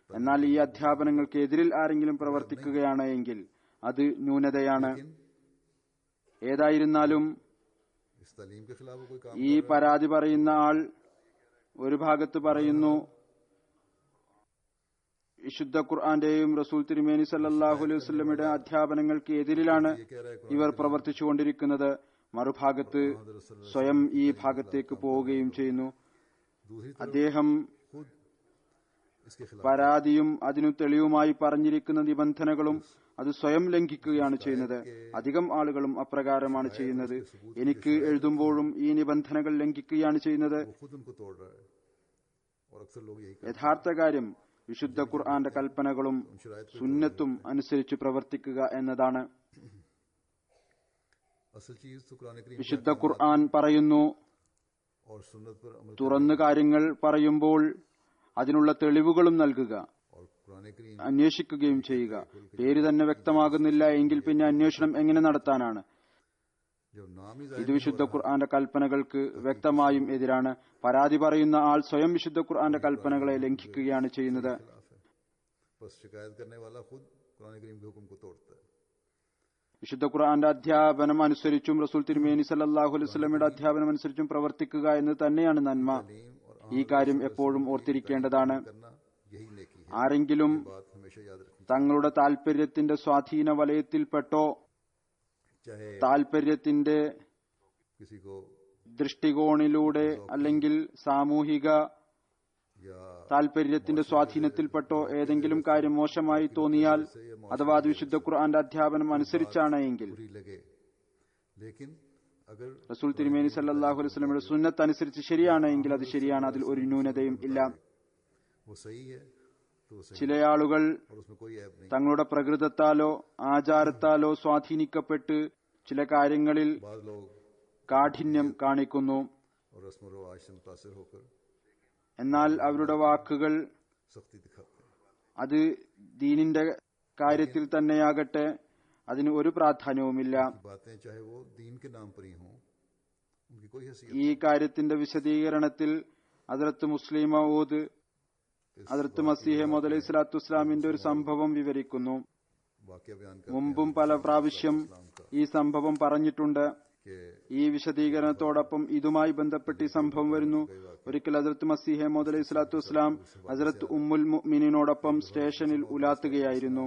എന്നാൽ ഈ അധ്യാപനങ്ങൾക്കെതിരിൽ ആരെങ്കിലും പ്രവർത്തിക്കുകയാണ് എങ്കിൽ അത് ന്യൂനതയാണ്. ഏതായിരുന്നാലും इस तालीम के खिलाफ कोई काम ഈ പരാതി പറയുന്ന ആൾ ഒരു ഭാഗത്ത് പറയുന്നു വിശുദ്ധ ഖുർആന്റെയും റസൂൽ തിരുമേനി സല്ലല്ലാഹു അലൈഹി വസല്ലമയുടെ അധ്യാപനങ്ങൾക്ക് എതിരിലാണ് ഇവർ പ്രവർത്തിച്ചുകൊണ്ടിരിക്കുന്നത്. മറുഭാഗത്ത് സ്വയം ഈ ഭാഗത്തേക്ക് പോവുകയും ചെയ്യുന്നു. दूसरी तरफ അദ്ദേഹം खुद इसके खिलाफ പരാതിയും അതിനു തെളിവുമായി പറഞ്ഞിരിക്കുന്ന നിബന്ധനകളും അത് സ്വയം ലംഘിക്കുകയാണ് ചെയ്യുന്നത്. അധികം ആളുകളും അപ്രകാരമാണ് ചെയ്യുന്നത്. എനിക്ക് എഴുതുമ്പോഴും ഈ നിബന്ധനകൾ ലംഘിക്കുകയാണ് ചെയ്യുന്നത്. वो खुद उनको तोड़ रहा है और अक्सर लोग यही करते യഥാർത്ഥ കാര്യം വിശുദ്ധ ഖുർആന്റെ കൽപ്പനകളും സുന്നത്തും അനുസരിച്ച് പ്രവർത്തിക്കുക എന്നതാണ്. हैं। असल चीज तो कुरान करीम വിശുദ്ധ ഖുർആൻ പറയുന്നു, और सुन्नत पर अमल തുറന്നു കാര്യങ്ങൾ പറയുമ്പോൾ അതിനുള്ള തെളിവുകളും നൽകുക, और कुरान करीम അന്വേഷിക്കുകയും ചെയ്യുക. പേര് തന്നെ വ്യക്തമാകുന്നില്ല എങ്കിൽ പിന്നെ അന്വേഷണം എങ്ങനെ നടത്താനാണ്? जब नाम ही ഇത് വിശുദ്ധ ഖുർആന്റെ കൽപ്പനകൾക്ക് വ്യക്തമായും എതിരാണ്. പരാതി പറയുന്ന ആൾ സ്വയം വിശുദ്ധ ഖുർആന്റെ കൽപ്പനകളെ ലംഘിക്കുകയാണ് ചെയ്യുന്നത്. खिलाफ है, बस शिकायत करने वाला खुद कुरान करीम के हुक्म को तोड़ता है। വിശുദ്ധ ഖുർആന്റെ അധ്യാപനം അനുസരിച്ചും റസൂൽ തിരുമേനി സല്ലല്ലാഹു അലൈഹി വസല്ലമയുടെ അധ്യാപനം അനുസരിച്ചും പ്രവർത്തിക്കുക എന്ന് തന്നെയാണ് നന്മ. तालीम और ഈ കാര്യം എപ്പോഴും ഓർത്തിരിക്കേണ്ടതാണ്. करना यही नेकी है। ആരെങ്കിലും बात हमेशा याद रखनी തങ്ങളുടെ താൽപര്യത്തിന്റെ സ്വാധീന വലയത്തിൽപ്പെട്ടോ चाहे താൽപര്യത്തിന്റെ किसी को ദൃഷ്ടികോണിലൂടെ അല്ലെങ്കിൽ സാമൂഹിക या താൽപര്യത്തിന്റെ സ്വാധീനത്തിൽപ്പെട്ടോ ഏതെങ്കിലും കാര്യം മോശമായി തോന്നിയാൽ അഥവാ അത് വിശുദ്ധ ഖുർആന്റെ അധ്യാപനം അനുസരിച്ചാണ് എങ്കിൽ बुरी लगे, लेकिन अगर റസൂൽ തിരുമേനി സല്ലല്ലാഹു അലൈഹി വസല്ലമയുടെ സുന്നത്ത് അനുസരിച്ച് ശരിയാണ് എങ്കിൽ അത് ശരിയാണ്. അതിൽ ഒരു ന്യൂനതയും ഇല്ല. वो सही है तो सही ചില ആളുകൾ और उसमें कोई ऐप नहीं। തങ്ങളുടെ പ്രകൃതത്താലോ ആചാരത്താലോ സ്വാധീനിക്കപ്പെട്ട് ചില കാര്യങ്ങളിൽ बाद लोग കാഠിന്യം കാണിക്കുന്നു. और रस्म रवाज से मुतासिर होकर എന്നാൽ അവരുടെ വാക്കുകൾ सख्ती दिखाते हैं। അത് ദീനിന്റെ കാര്യത്തിൽ തന്നെയാകട്ടെ അതിന് ഒരു പ്രാധാന്യവുമില്ല. बातें चाहे वो दीन के नाम पर ही हों, उनकी कोई हैसियत ഈ കാര്യത്തിന്റെ വിശദീകരണത്തിൽ ഹദ്റത്ത് മുസ്ലിം മഊദ് ഹദ്റത്ത് മസീഹ് മൗഊദ് അലൈഹി സ്വലാത്തു വസ്സലാമിന്റെ ഒരു സംഭവം വിവരിക്കുന്നു. वाक्य बयान करते മുമ്പും പല പ്രാവശ്യം ഈ സംഭവം പറഞ്ഞിട്ടുണ്ട്. कि ഈ വിശദീകരണത്തോടൊപ്പം ഇതുമായി ബന്ധപ്പെട്ട് ഈ സംഭവം വരുന്നു. ഒരിക്കൽ ഹദ്റത്ത് മസീഹ് മൗഊദ് അലൈഹി സ്വലാത്തു വസ്സലാം ഹദ്റത്ത് ഉമ്മുൽ മുഅ്മിനീനോടൊപ്പം സ്റ്റേഷനിൽ ഉലാത്തുകയായിരുന്നു.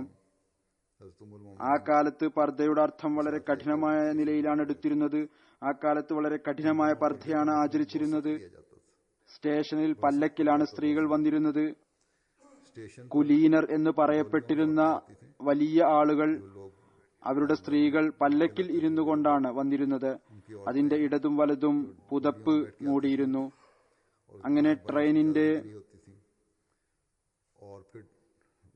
हज़रत उम्मुल ആ കാലത്ത് പർദ്ദയുടെ അർത്ഥം വളരെ കഠിനമായ നിലയിലാണ് എടുത്തിരുന്നത്. ആ കാലത്ത് വളരെ കഠിനമായ പർദ്ദയാണ് ആചരിച്ചിരുന്നത്. किया जाता था। സ്റ്റേഷനിൽ പല്ലക്കിലാണ് സ്ത്രീകൾ വന്നിരുന്നത്. स्टेशन കുലീനർ എന്ന് പറയപ്പെട്ടിരുന്ന വലിയ ആളുകൾ അവരുടെ സ്ത്രീകൾ പല്ലക്കിൽ ഇരുന്നു കൊണ്ടാണ് വന്നിരുന്നത്. അതിന്റെ ഇടതും വലതും പുതപ്പ് മൂടിയിരുന്നു. അങ്ങനെ ട്രെയിനിന്റെ खड़ी होती थी और फिर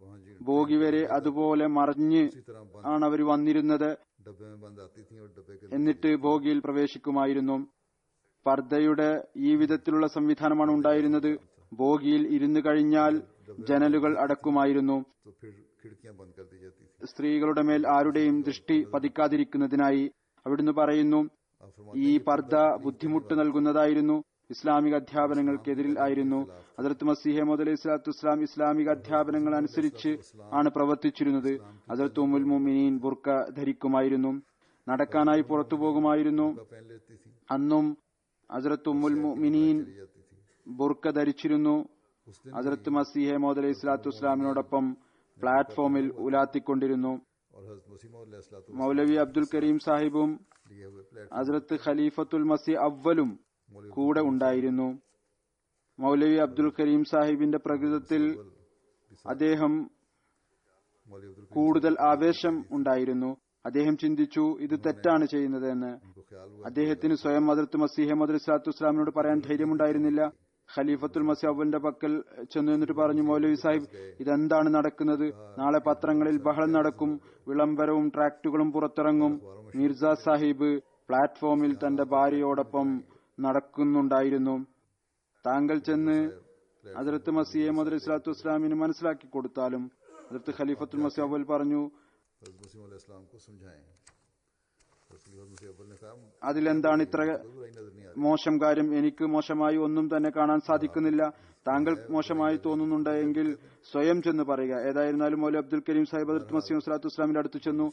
वहाँ जी ബോഗി വരെ അതുപോലെ മറിഞ്ഞ് इसी तरह बंद ആണ് അവർ വന്നിരുന്നത്. डब्बे में बंद आती थी और डब्बे के എന്നിട്ട് ബോഗിയിൽ പ്രവേശിക്കുമായിരുന്നു. പർദ്ദയുടെ ഈ വിധത്തിലുള്ള സംവിധാനമാണ് ഉണ്ടായിരുന്നത്. ബോഗിയിൽ ഇരുന്നു കഴിഞ്ഞാൽ ജനലുകൾ അടക്കുമായിരുന്നു. तो फिर खिड़कियां बंद कर दी जाती थी। സ്ത്രീകളുടെ മേൽ ആരുടെയും ദൃഷ്ടി പതിക്കാതിരിക്കുന്നതിനായി. അവിടുന്ന് പറയുന്നു, आप ഈ പർദ്ദ ബുദ്ധിമുട്ട് നൽകുന്നതായിരുന്നു, ഇസ്ലാമിക അധ്യാപനങ്ങൾക്കെതിരിൽ ആയിരുന്നു. ഹദ്റത്ത് മസീഹ് മൗഊദ് അലൈഹി സ്വലാത്തു വസ്സലാം ഇസ്ലാമിക അധ്യാപനങ്ങൾ അനുസരിച്ച് ആണ് പ്രവർത്തിച്ചിരുന്നത്. ഹദ്റത്ത് ഉമ്മുൽ മുഅ്മിനീൻ ബുർക്ക ധരിക്കുമായിരുന്നു, നടക്കാനായി പുറത്തു പോകുമായിരുന്നു. पहन लेती थी, അന്നും ഹദ്റത്ത് ഉമ്മുൽ മുഅ്മിനീൻ चली जाती थी। ബുർക്ക ധരിച്ചിരുന്നു. उस दिन ഹദ്റത്ത് മസീഹ് മൗഊദ് അലൈഹി സ്വലാത്തു വസ്സലാമിനോടൊപ്പം പ്ലാറ്റ്ഫോമിൽ ഉലാത്തിക്കൊണ്ടിരുന്നു. और हज़रत मसीह मौद अलैहिस्सलातु മൗലവി അബ്ദുൽ കരീം സാഹിബും लिए हुए प्लेट ഹസ്രത്ത് ഖലീഫത്തുൽ മസീഹ് അവലും കൂടെ ഉണ്ടായിരുന്നു. മൗലവി അബ്ദുൽ കരീം സാഹിബിന്റെ പ്രകൃതത്തിൽ അദ്ദേഹം मौलवी अब्दुल കൂടുതൽ ആവേശം ഉണ്ടായിരുന്നു. അദ്ദേഹം ചിന്തിച്ചു ഇത് തെറ്റാണ് ചെയ്യുന്നത് എന്ന്. को ख्याल हुआ അദ്ദേഹത്തിന് സ്വയം ഹദ്റത്ത് മസീഹ് മൗഊദ് അലൈഹി സ്വലാത്തു വസ്സലാമിനോട് പറയാൻ ധൈര്യമുണ്ടായിരുന്നില്ല. ഖലീഫത്തുൽ മസീഹ് അവലിന്റെ പക്കൽ ചെന്ന് നിന്നിട്ട് പറഞ്ഞു, മൗലവി സാഹിബ് ഇതെന്താണ് നടക്കുന്നത്? നാളെ പത്രങ്ങളിൽ ബഹളം നടക്കും, വിളംബരവും ട്രാക്റ്റുകളും പുറത്തിറങ്ങും. മിർസ സാഹിബ് പ്ലാറ്റ്ഫോമിൽ തന്റെ ഭാര്യയോടൊപ്പം നടക്കുന്നുണ്ടായിരുന്നു. താങ്കൾ ചെന്ന് ഹദ്റത്ത് മസീഹ് മൗഊദ് അലൈഹി സ്വലാത്തു വസ്സലാമിന് മനസ്സിലാക്കി കൊടുത്താലും ഹദ്റത്ത് ഖലീഫത്തുൽ മസീഹ് അവൽ പറഞ്ഞു, हज़रत मसीह अलैहिस्सलाम को समझाएं। हज़रत मसीह अव्वल ने कहा അതിലെന്താണ് ഇത്ര कोई बुराई नजर नहीं आती। മോശം കാര്യം? എനിക്ക് മോശമായി ഒന്നും തന്നെ കാണാൻ സാധിക്കുന്നില്ല. താങ്കൾ മോശമായി തോന്നുന്നുണ്ട് എങ്കിൽ സ്വയം ചെന്ന് പറയുക. ഏതായിരുന്നാലും മൗലവി അബ്ദുൽ കരീം സാഹിബ് ഹദ്റത്ത് മസീഹ് സ്വല്ലല്ലാഹു അലൈഹി വസല്ലമിന്റെ അടുത്ത് ചെന്നു.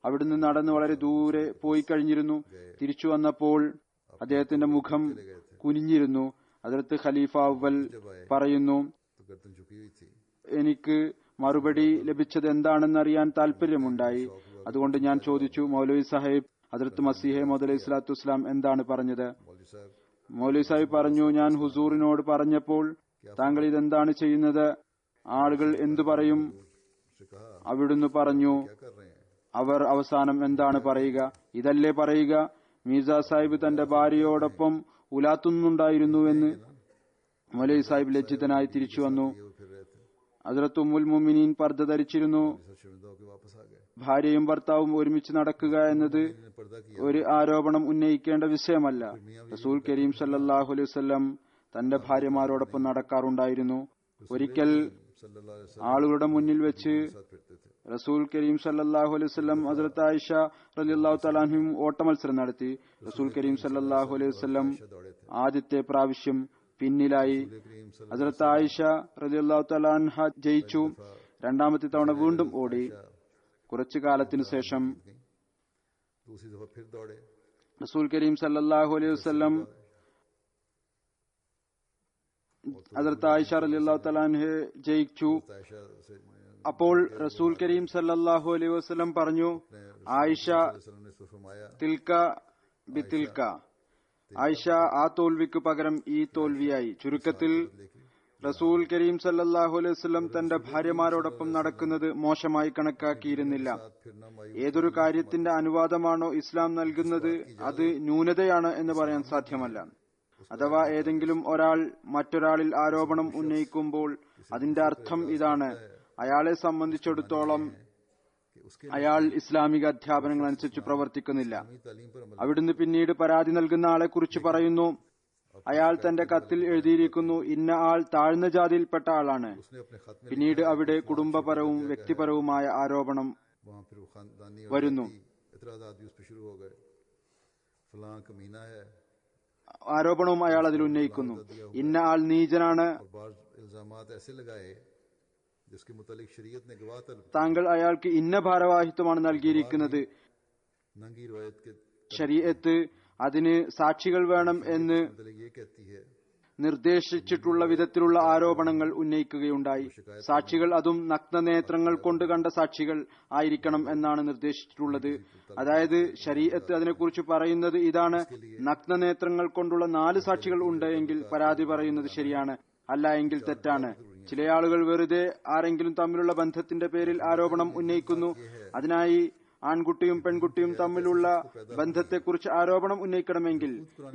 അവിടുന്ന് നടന്ന് വളരെ ദൂരെ പോയി കഴിഞ്ഞിരുന്നു. തിരിച്ചു വന്നപ്പോൾ അദ്ദേഹത്തിന്റെ മുഖം കുനിഞ്ഞിരുന്നു. ഹദ്റത്ത് ഖലീഫ അവൽ പറയുന്നു, तो गर्दन झुकी हुई थी। എനിക്ക് മറുപടി ലഭിച്ചത് എന്താണെന്നറിയാൻ താല്പര്യമുണ്ടായി. അതുകൊണ്ട് ഞാൻ ചോദിച്ചു, മൗലവി സാഹിബ്, ഹദ്റത്ത് മസീഹ് മൗഊദ് അലൈഹി സ്വലാത്തു വസ്സലാം എന്താണ് പറഞ്ഞത്? मौलवी साहब മൗലവി സാഹിബ് പറഞ്ഞു, ഞാൻ ഹുസൂറിനോട് പറഞ്ഞപ്പോൾ താങ്കൾ ഇതെന്താണ് ചെയ്യുന്നത്, ആളുകൾ എന്തു പറയും? से कहा അവിടുന്ന് പറഞ്ഞു, क्या कर रहे हैं? അവർ അവസാനം എന്താണ് പറയുക? ഇതല്ലേ പറയുക, മീർസ സാഹിബ് തന്റെ ഭാര്യയോടൊപ്പം ഉലാത്തുന്നുണ്ടായിരുന്നുവെന്ന്. മൗലവി സാഹിബ് ലജ്ജിതനായി തിരിച്ചു വന്നു. ये वो फिर रहे थे, ഹദ്റത്ത് ഉമ്മുൽ മുഅ്മിനീൻ പർദ്ദ ധരിച്ചിരുന്നു. सब शर्मिंदा होकर वापस आ गए। ഭാര്യയും ഭർത്താവും ഒരുമിച്ച് നടക്കുക എന്നത് इन्होंने पर्दा किया। ഒരു ആരോപണം ഉന്നയിക്കേണ്ട വിഷയമല്ല. റസൂൽ കരീം സല്ലല്ലാഹു അലൈഹി വസല്ലം തന്റെ ഭാര്യമാരോടൊപ്പം നടക്കാറുണ്ടായിരുന്നു. ഒരിക്കൽ सल्लल्लाहु अलैहि वसल्लम ആളുകളുടെ മുന്നിൽ വെച്ച് के साथ फिरते थे। റസൂൽ കരീം സല്ലല്ലാഹു അലൈഹി വസല്ലം ഹദ്റത്ത് ആയിഷ റളിയല്ലാഹു തആല അൻഹയും ഓട്ടമത്സരം നടത്തി. റസൂൽ കരീം സല്ലല്ലാഹു അലൈഹി വസല്ലം दौड़े थे। ആദ്യത്തെ പ്രാവശ്യം പിന്നിലായി. करीम सल्लल्लाहु ഹദ്റത്ത് ആയിഷ റളിയല്ലാഹു തആല അൻഹ ജയിച്ചു. രണ്ടാമത്തെ തവണ വീണ്ടും ഓടി. കുറച്ചു കാലത്തിനു ശേഷം दूसरी दफा फिर दौड़े। റസൂൽ കരീം സല്ലല്ലാഹു അലൈഹി വസല്ലം ഹദ്റത്ത് ആയിഷ റളിയല്ലാഹു തആല അൻഹ ജയിച്ചു. आयशा से അപ്പോൾ റസൂൽ കരീം സല്ലല്ലാഹു അലൈഹി വസല്ലം പറഞ്ഞു, ആയിഷ वसल्लम ने इसको फरमाया തിൽക്ക ബിതിൽക്ക, ആയിഷ ആ തോൽവിക്ക് പകരം ഈ തോൽവിയായി. ചുരുക്കത്തിൽ റസൂൽ കരീം സല്ലല്ലാഹു അലൈഹി വസല്ലം തന്റെ ഭാര്യമാരോടൊപ്പം നടക്കുന്നത് മോശമായി കണക്കാക്കിയിരുന്നില്ല. फिरना मायूस ഏതൊരു കാര്യത്തിന്റെ അനുവാദമാണോ ഇസ്ലാം നൽകുന്നത് അത് ന്യൂനതയാണ് എന്ന് പറയാൻ സാധ്യമല്ല. അഥവാ ഏതെങ്കിലും ഒരാൾ മറ്റൊരാളിൽ ആരോപണം ഉന്നയിക്കുമ്പോൾ അതിന്റെ അർത്ഥം ഇതാണ്, അയാളെ സംബന്ധിച്ചിടത്തോളം कि उसके അയാൾ ഇസ്ലാമിക അധ്യാപനങ്ങൾ അനുസരിച്ച് പ്രവർത്തിക്കുന്നില്ല. तालीम पर अमल അവിടുന്ന് പിന്നീട് പരാതി നൽകുന്ന ആളെ കുറിച്ച് പറയുന്നു, അയാൾ തന്റെ കത്തിൽ എഴുതിയിരിക്കുന്നു, ഇന്ന ആൾ താഴ്ന്ന ജാതിയിൽപ്പെട്ട ആളാണ്. उसने अपने खत में പിന്നീട് അവിടെ കുടുംബപരവും വ്യക്തിപരവുമായ ആരോപണം वहां फिर वो खानदानी और വരുന്നു. इतराजात भी उस पर शुरू हो गए। फलां कमीना है ആരോപണവും അയാൾ അതിൽ ഉന്നയിക്കുന്നു. ഇന്ന ആൾ നീചനാണ്, और बाज इल्जामात ऐसे लगाए जिसके मुतालिक शरीयत ने गवाह तलब താങ്കൾ അയാൾക്ക് ഇന്ന ഭാരവാഹിത്വമാണ് നൽകിയിരിക്കുന്നത്, नंगी रवायत के ശരീഅത്ത് അതിന് സാക്ഷികൾ വേണം എന്ന് मुतालिक ये कहती है നിർദ്ദേശിച്ചിട്ടുള്ള വിധത്തിലുള്ള ആരോപണങ്ങൾ ഉന്നയിക്കുകയുണ്ടായി. സാക്ഷികൾ അതും നഗ്നനേത്രങ്ങൾ കൊണ്ട് കണ്ട സാക്ഷികൾ ആയിരിക്കണം എന്നാണ് നിർദ്ദേശിച്ചിട്ടുള്ളത്. അതായത് ശരീഅത്ത് അതിനെക്കുറിച്ച് പറയുന്നത് ഇതാണ്, നഗ്നനേത്രങ്ങൾ കൊണ്ടുള്ള 4 സാക്ഷികൾ ഉണ്ട് എങ്കിൽ പരാതി പറയുന്നത് ശരിയാണ്, അല്ല എങ്കിൽ തെറ്റാണ്. ചില ആളുകൾ വെറുതെ ആരെങ്കിലും തമ്മിലുള്ള ബന്ധത്തിന്റെ പേരിൽ ആരോപണം ഉന്നയിക്കുന്നു. അതിനായി ആൺകുട്ടിയും പെൺകുട്ടിയും തമ്മിലുള്ള ബന്ധത്തെക്കുറിച്ച് ആരോപണം ഉന്നയിക്കണമെങ്കിൽ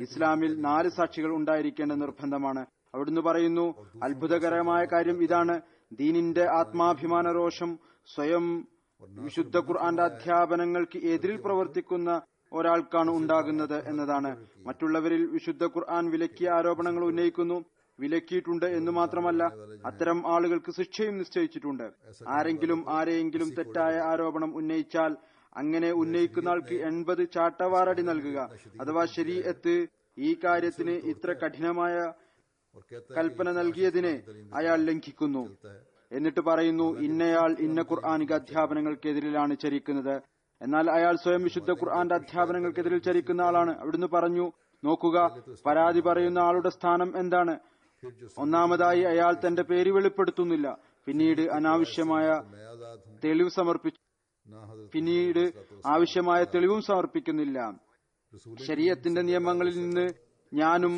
ഇസ്ലാമിൽ 4 സാക്ഷികൾ ഉണ്ടായിരിക്കേണ്ട നിർബന്ധമാണ്. അവിടുന്ന് പറയുന്നു, അത്ഭുതകരമായ കാര്യം ഇതാണ്, ദീനിന്റെ ആത്മാഭിമാന രോഷം സ്വയം വിശുദ്ധ ഖുർആന്റെ അധ്യാപനങ്ങൾക്ക് എതിരിൽ പ്രവർത്തിക്കുന്ന ഒരാൾക്കാണ് ഉണ്ടാകുന്നത് എന്നതാണ്. മറ്റുള്ളവരിൽ വിശുദ്ധ ഖുർആൻ വിലക്കിയ ആരോപണങ്ങൾ ഉന്നയിക്കുന്നു. വിലക്കിയിട്ടുണ്ട് എന്ന് മാത്രമല്ല, അത്തരം ആളുകൾക്ക് ശിക്ഷയും നിശ്ചയിച്ചിട്ടുണ്ട്. ആരെങ്കിലും തെറ്റായ ആരോപണം ഉന്നയിച്ചാൽ അങ്ങനെ ഉന്നയിക്കുന്ന ആൾക്ക് 80 ചാട്ടവാറടി നൽകുക. അഥവാ ശരീഅത്ത് ഈ കാര്യത്തിന് ഇത്ര കഠിനമായ और कहता കൽപ്പന നൽകിയതിനെ അയാൾ ലംഘിക്കുന്നു. എന്നിട്ട് പറയുന്നു, ഇന്നയാൾ ഇന്ന ഖുർആനിക അധ്യാപനങ്ങൾക്കെതിരിലാണ് ചരിക്കുന്നത്. എന്നാൽ അയാൾ സ്വയം വിശുദ്ധ ഖുർആന്റെ അധ്യാപനങ്ങൾക്കെതിരിൽ ചരിക്കുന്ന ആളാണ്. അവിടുന്ന് പറഞ്ഞു, നോക്കുക, പരാതി പറയുന്ന ആളുടെ സ്ഥാനം എന്താണ്? ഒന്നാമതായി അയാൾ തന്റെ പേര് വെളിപ്പെടുത്തുന്നില്ല. പിന്നീട് അനാവശ്യമായ मैं आजाद हूं തെളിവ് സമർപ്പിച്ചു. ना हजरत പിന്നീട് ആവശ്യമായ തെളിവും സമർപ്പിക്കുന്നില്ല. ശരീഅത്തിന്റെ നിയമങ്ങളിൽ നിന്ന് ഞാനും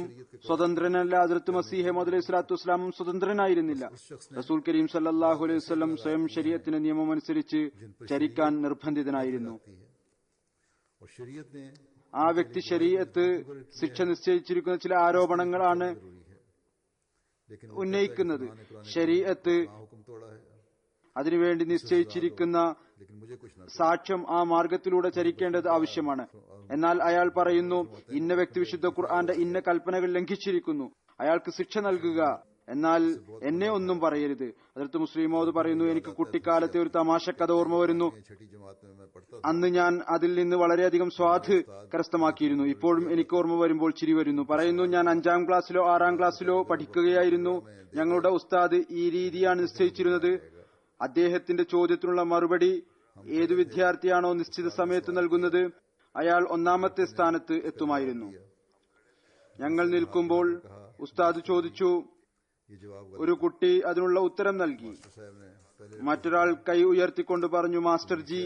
സ്വതന്ത്രനല്ല, ഹദ്റത്ത് മസീഹ് മൗഊദ് അലൈഹി സ്വലാത്തു വസ്സലാമും സ്വതന്ത്രനായിരുന്നില്ല. റസൂൽ കരീം സല്ലല്ലാഹു അലൈഹി വസല്ലം സ്വയം ശരീഅത്തിന്റെ നിയമം അനുസരിച്ച് ചരിക്കാൻ നിർബന്ധിതനായിരുന്നു. और शरीयत ने ആ വ്യക്തി ശരീഅത്ത് ശിക്ഷ നിശ്ചയിച്ചിരിക്കുന്ന ചില ആരോപണങ്ങളാണ് लेकिन ഉന്നയിക്കുന്നത്. ശരീഅത്ത് हुक्म तोड़ा है, അതിനുവേണ്ടി നിശ്ചയിച്ചിരിക്കുന്ന लेकिन मुझे कुछ ना സാക്ഷ്യം ആ മാർഗത്തിലൂടെ ചരിക്കേണ്ടത് ആവശ്യമാണ്. എന്നാൽ അയാൾ പറയുന്നു, ഇന്ന വ്യക്തി വിശുദ്ധ ഖുർആന്റെ ഇന്ന കൽപ്പനകൾ ലംഘിച്ചിരിക്കുന്നു, അയാൾക്ക് ശിക്ഷ നൽകുക എന്നാൽ എന്നെ ഒന്നും പറയരുത്. ഹദ്റത്ത് മുസ്ലിം മൗദ് പറയുന്നു, എനിക്ക് കുട്ടിക്കാലത്തെ ഒരു തമാശക്കഥ ഓർമ്മ വരുന്നു. छठी जमात में मैं पढ़ता था। അന്ന് ഞാൻ അതിൽ നിന്ന് വളരെയധികം സ്വാദ് കരസ്ഥമാക്കിയിരുന്നു. ഇപ്പോഴും എനിക്ക് ഓർമ്മ വരുമ്പോൾ ചിരി വരുന്നു. പറയുന്നു, ഞാൻ 5ാം ക്ലാസ്സിലോ 6ാം ക്ലാസ്സിലോ പഠിക്കുകയായിരുന്നു. ഞങ്ങളുടെ ഉസ്താദ് ഈ രീതിയാണ് നിശ്ചയിച്ചിരുന്നത്. അദ്ദേഹത്തിന്റെ ചോദ്യത്തിനുള്ള മറുപടി ഏതു വിദ്യാർത്ഥിയാണോ നിശ്ചിത സമയത്ത് നൽകുന്നത് അയാൾ 1ാമത്തെ സ്ഥാനത്ത് എത്തുമായിരുന്നു. ഞങ്ങൾ നിൽക്കുമ്പോൾ ഉസ്താദ് ചോദിച്ചു. ये जवाब ഒരു കുട്ടി അതിനുള്ള ഉത്തരം നൽകി. साहब ने पहले മറ്റൊരാൾ കൈ ഉയർത്തിക്കൊണ്ട് പറഞ്ഞു, മാസ്റ്റർ ജി,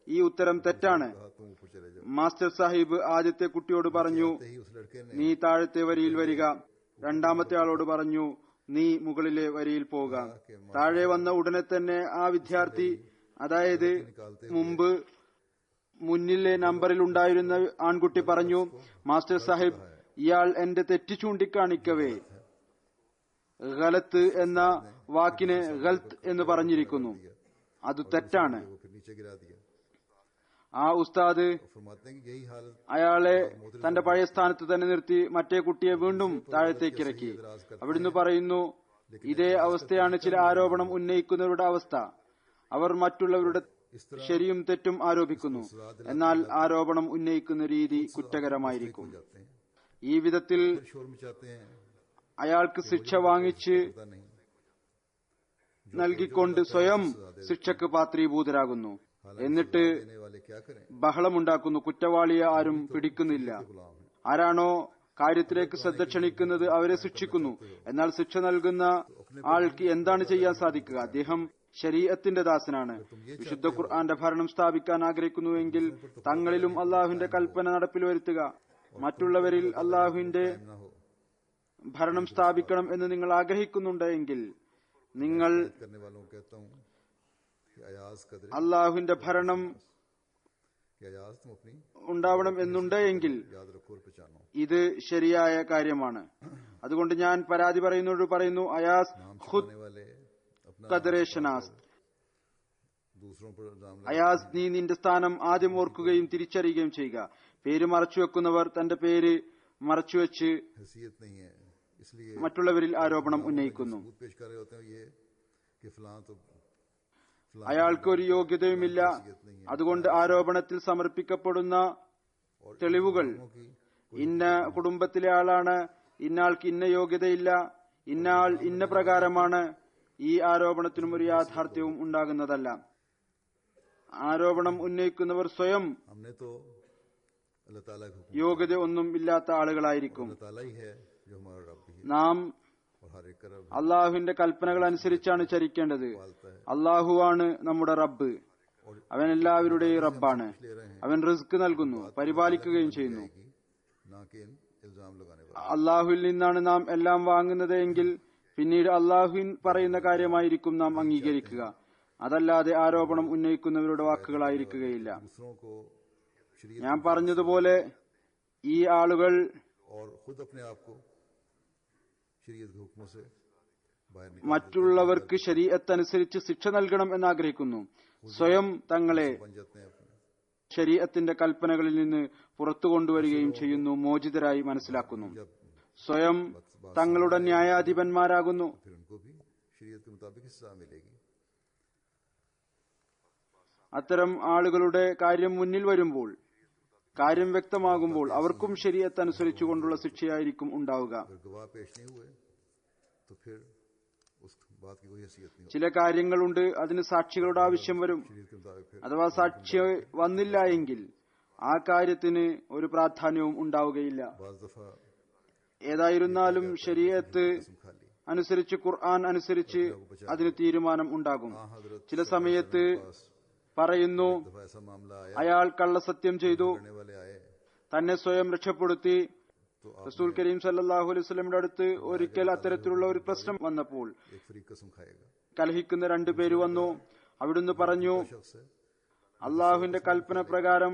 ഈ ഉത്തരം തെറ്റാണ്. कहा तुम ऊपर चले जाओ। മാസ്റ്റർ സാഹിബ് ആദ്യത്തെ കുട്ടിയോട് പറഞ്ഞു, ही उस लड़के ने നീ താഴത്തെ വരിയിൽ വരിക. 2ാമത്തെ ആളോട് പറഞ്ഞു, നീ മുകളിലെ വരിയിൽ പോവുക. താഴെ വന്ന ഉടനെ തന്നെ ആ വിദ്യാർത്ഥി, അതായത് മുമ്പ് മുന്നിലെ നമ്പറിൽ ഉണ്ടായിരുന്ന ആൺകുട്ടി പറഞ്ഞു, മാസ്റ്റർ സാഹിബ്, ഇയാൾ എന്റെ തെറ്റ് ചൂണ്ടിക്കാണിക്കവേ ഗലത്ത് എന്ന വാക്കിനെ ഗൽത്ത് എന്ന് പറഞ്ഞിരിക്കുന്നു. അത് തെറ്റാണ്. वो फिर नीचे गिरा दिया। ആ ഉസ്താദ് फरमाते हैं कि यही हालत അയാളെ തന്റെ പഴയ സ്ഥാനത്ത് തന്നെ നിർത്തി മറ്റേ കുട്ടിയെ വീണ്ടും താഴത്തേക്ക് ഇറക്കി. അവിടുന്ന് പറയുന്നു, ഇതേ അവസ്ഥയാണ് ചില ആരോപണം ഉന്നയിക്കുന്നവരുടെ അവസ്ഥ. അവർ മറ്റുള്ളവരുടെ ശരിയും തെറ്റും ആരോപിക്കുന്നു. എന്നാൽ ആരോപണം ഉന്നയിക്കുന്ന രീതി കുറ്റകരമായിരിക്കും. जाते हैं, ഈ വിധത്തിൽ शोर मचाते हैं, അയാൾക്ക് ശിക്ഷ വാങ്ങിച്ച് पता नहीं। നൽകിക്കൊണ്ട് സ്വയം ശിക്ഷക്ക് പാത്രീഭൂതരാകുന്നു. എന്നിട്ട് देने वाले क्या करें? ബഹളമുണ്ടാക്കുന്നു. കുറ്റവാളിയെ ആരും പിടിക്കുന്നില്ല. गुलाम है। ആരാണോ കാര്യത്തിലേക്ക് ശ്രദ്ധ ക്ഷണിക്കുന്നത് അവരെ ശിക്ഷിക്കുന്നു. എന്നാൽ ശിക്ഷ നൽകുന്ന ആൾക്ക് എന്താണ് ചെയ്യാൻ സാധിക്കുക? അദ്ദേഹം ശരീഅത്തിന്റെ ദാസനാണ്. വിശുദ്ധ ഖുർആന്റെ ഭരണം സ്ഥാപിക്കാൻ ആഗ്രഹിക്കുന്നുവെങ്കിൽ തങ്ങളിലും അള്ളാഹുവിന്റെ കൽപ്പന നടപ്പിൽ വരുത്തുക. മറ്റുള്ളവരിൽ അള്ളാഹുവിന്റെ ना हो ഭരണം സ്ഥാപിക്കണം എന്ന് നിങ്ങൾ ആഗ്രഹിക്കുന്നുണ്ടെങ്കിൽ നിങ്ങൾ करने वालों को कहता हूँ कि अयाज कदरे അള്ളാഹുവിന്റെ ഭരണം कि अयाज तुम अपनी ഉണ്ടാവണം എന്നുണ്ടെങ്കിൽ याद रखो और पहचानो। ഇത് ശരിയായ കാര്യമാണ്. അതുകൊണ്ട് ഞാൻ പരാതി പറയുന്നവരോട് പറയുന്നു, അയാസ് नाम ഖുദ് छिपाने वाले अपना ഖദറെ ഷനാസ്. दूसरों पर इल्जाम അയാസ്, നീ നിന്റെ സ്ഥാനം ആദ്യം ഓർക്കുകയും തിരിച്ചറിയുകയും ചെയ്യുക. പേര് മറച്ചുവെക്കുന്നവർ തന്റെ പേര് മറച്ചുവെച്ച് हैसियत नहीं है, इसलिए മറ്റുള്ളവരിൽ ആരോപണം ഉന്നയിക്കുന്നു. सबूत पेश कर रहे होते हैं ये कि फलां तो फलां അയാൾക്ക് ഒരു യോഗ്യതയുമില്ല. അതുകൊണ്ട് ആരോപണത്തിൽ സമർപ്പിക്കപ്പെടുന്ന തെളിവുകൾ की ഇന്ന കുടുംബത്തിലെ ആളാണ്, ഇന്നയാൾക്ക് ഇന്ന യോഗ്യതയില്ല, ഇന്ന ആൾ ഇന്ന പ്രകാരമാണ്. ഈ ആരോപണത്തിനും ഒരു യാഥാർത്ഥ്യവും ഉണ്ടാകുന്നതല്ല. ആരോപണം ഉന്നയിക്കുന്നവർ സ്വയം हमने तो अल्लाह ताला के हुक्म, യോഗ്യത ഒന്നും ഇല്ലാത്ത ആളുകളായിരിക്കും. अल्लाह ताला ही है जो हमारा रब भी है നാം और हर एक का रब അള്ളാഹുവിന്റെ കൽപ്പനകൾ അനുസരിച്ചാണ് ചരിക്കേണ്ടത്. पालता है। അള്ളാഹുവാണ് നമ്മുടെ റബ്ബ്. അവൻ എല്ലാവരുടെയും റബ്ബാണ്. അവൻ റിസ്ക് നൽകുന്നു, പരിപാലിക്കുകയും ചെയ്യുന്നു. कि ना कि इन इल्जाम लगाने वाले അള്ളാഹുവിൽ നിന്നാണ് നാം എല്ലാം വാങ്ങുന്നത് എങ്കിൽ പിന്നീട് അള്ളാഹുവിൻ പറയുന്ന കാര്യമായിരിക്കും നാം അംഗീകരിക്കുക. അതല്ലാതെ ആരോപണം ഉന്നയിക്കുന്നവരുടെ വാക്കുകളായിരിക്കുകയില്ല. दूसरों को शरीयत ഞാൻ പറഞ്ഞതുപോലെ ഈ ആളുകൾ और खुद अपने आप को शरीयत के हुक्मों से बाहर निकाल മറ്റുള്ളവർക്ക് ശരീഅത്തനുസരിച്ച് ശിക്ഷ നൽകണം എന്നാഗ്രഹിക്കുന്നു. സ്വയം തങ്ങളെ बन जाते हैं अपने। ശരീഅത്തിന്റെ കൽപ്പനകളിൽ നിന്ന് പുറത്തു കൊണ്ടുവരികയും ചെയ്യുന്നു, മോചിതരായി മനസ്സിലാക്കുന്നു. जब സ്വയം തങ്ങളുടെ ന്യായാധിപന്മാരാകുന്നു. फिर उनको भी शरीयत के मुताबिक हिस्सा मिलेगी। അത്തരം ആളുകളുടെ കാര്യം മുന്നിൽ വരുമ്പോൾ, കാര്യം വ്യക്തമാകുമ്പോൾ അവർക്കും ശരീഅത്ത് അനുസരിച്ചുകൊണ്ടുള്ള ശിക്ഷയായിരിക്കും ഉണ്ടാവുക. अगर गवाह पेश नहीं हुए तो फिर उस बात की कोई हैसियत नहीं ചില കാര്യങ്ങളുണ്ട്, അതിന് സാക്ഷികളുടെ ആവശ്യം വരും. होगी। शरीयत के मुताबिक फिर അഥവാ സാക്ഷി വന്നില്ല എങ്കിൽ ആ കാര്യത്തിന് ഒരു പ്രാധാന്യവും ഉണ്ടാവുകയില്ല. बाज दफा ഏതായിരുന്നാലും ശരീഅത്ത് कसम खा ली। അനുസരിച്ച്, ഖുർആൻ അനുസരിച്ച് അതിന് തീരുമാനം ഉണ്ടാകും. हाँ हजरत ചില സമയത്ത് പറയുന്നു, दफा ऐसा मामला आया, അയാൾ कള്ളസത്യം ചെയ്തു, करने वाले आए തന്നെ സ്വയം രക്ഷപ്പെടുത്തി. तो आप റസൂൽ കരീം സല്ലല്ലാഹു അലൈഹി വസല്ലമയുടെ അടുത്ത് ഒരിക്കൽ അത്തരത്തിലുള്ള ഒരു പ്രശ്നം വന്നപ്പോൾ एक फरीक कसम खाएगा। കലഹിക്കുന്ന രണ്ടുപേര് വന്നു. അവിടുന്ന് പറഞ്ഞു, शख्स है അള്ളാഹുവിന്റെ കൽപ്പന പ്രകാരം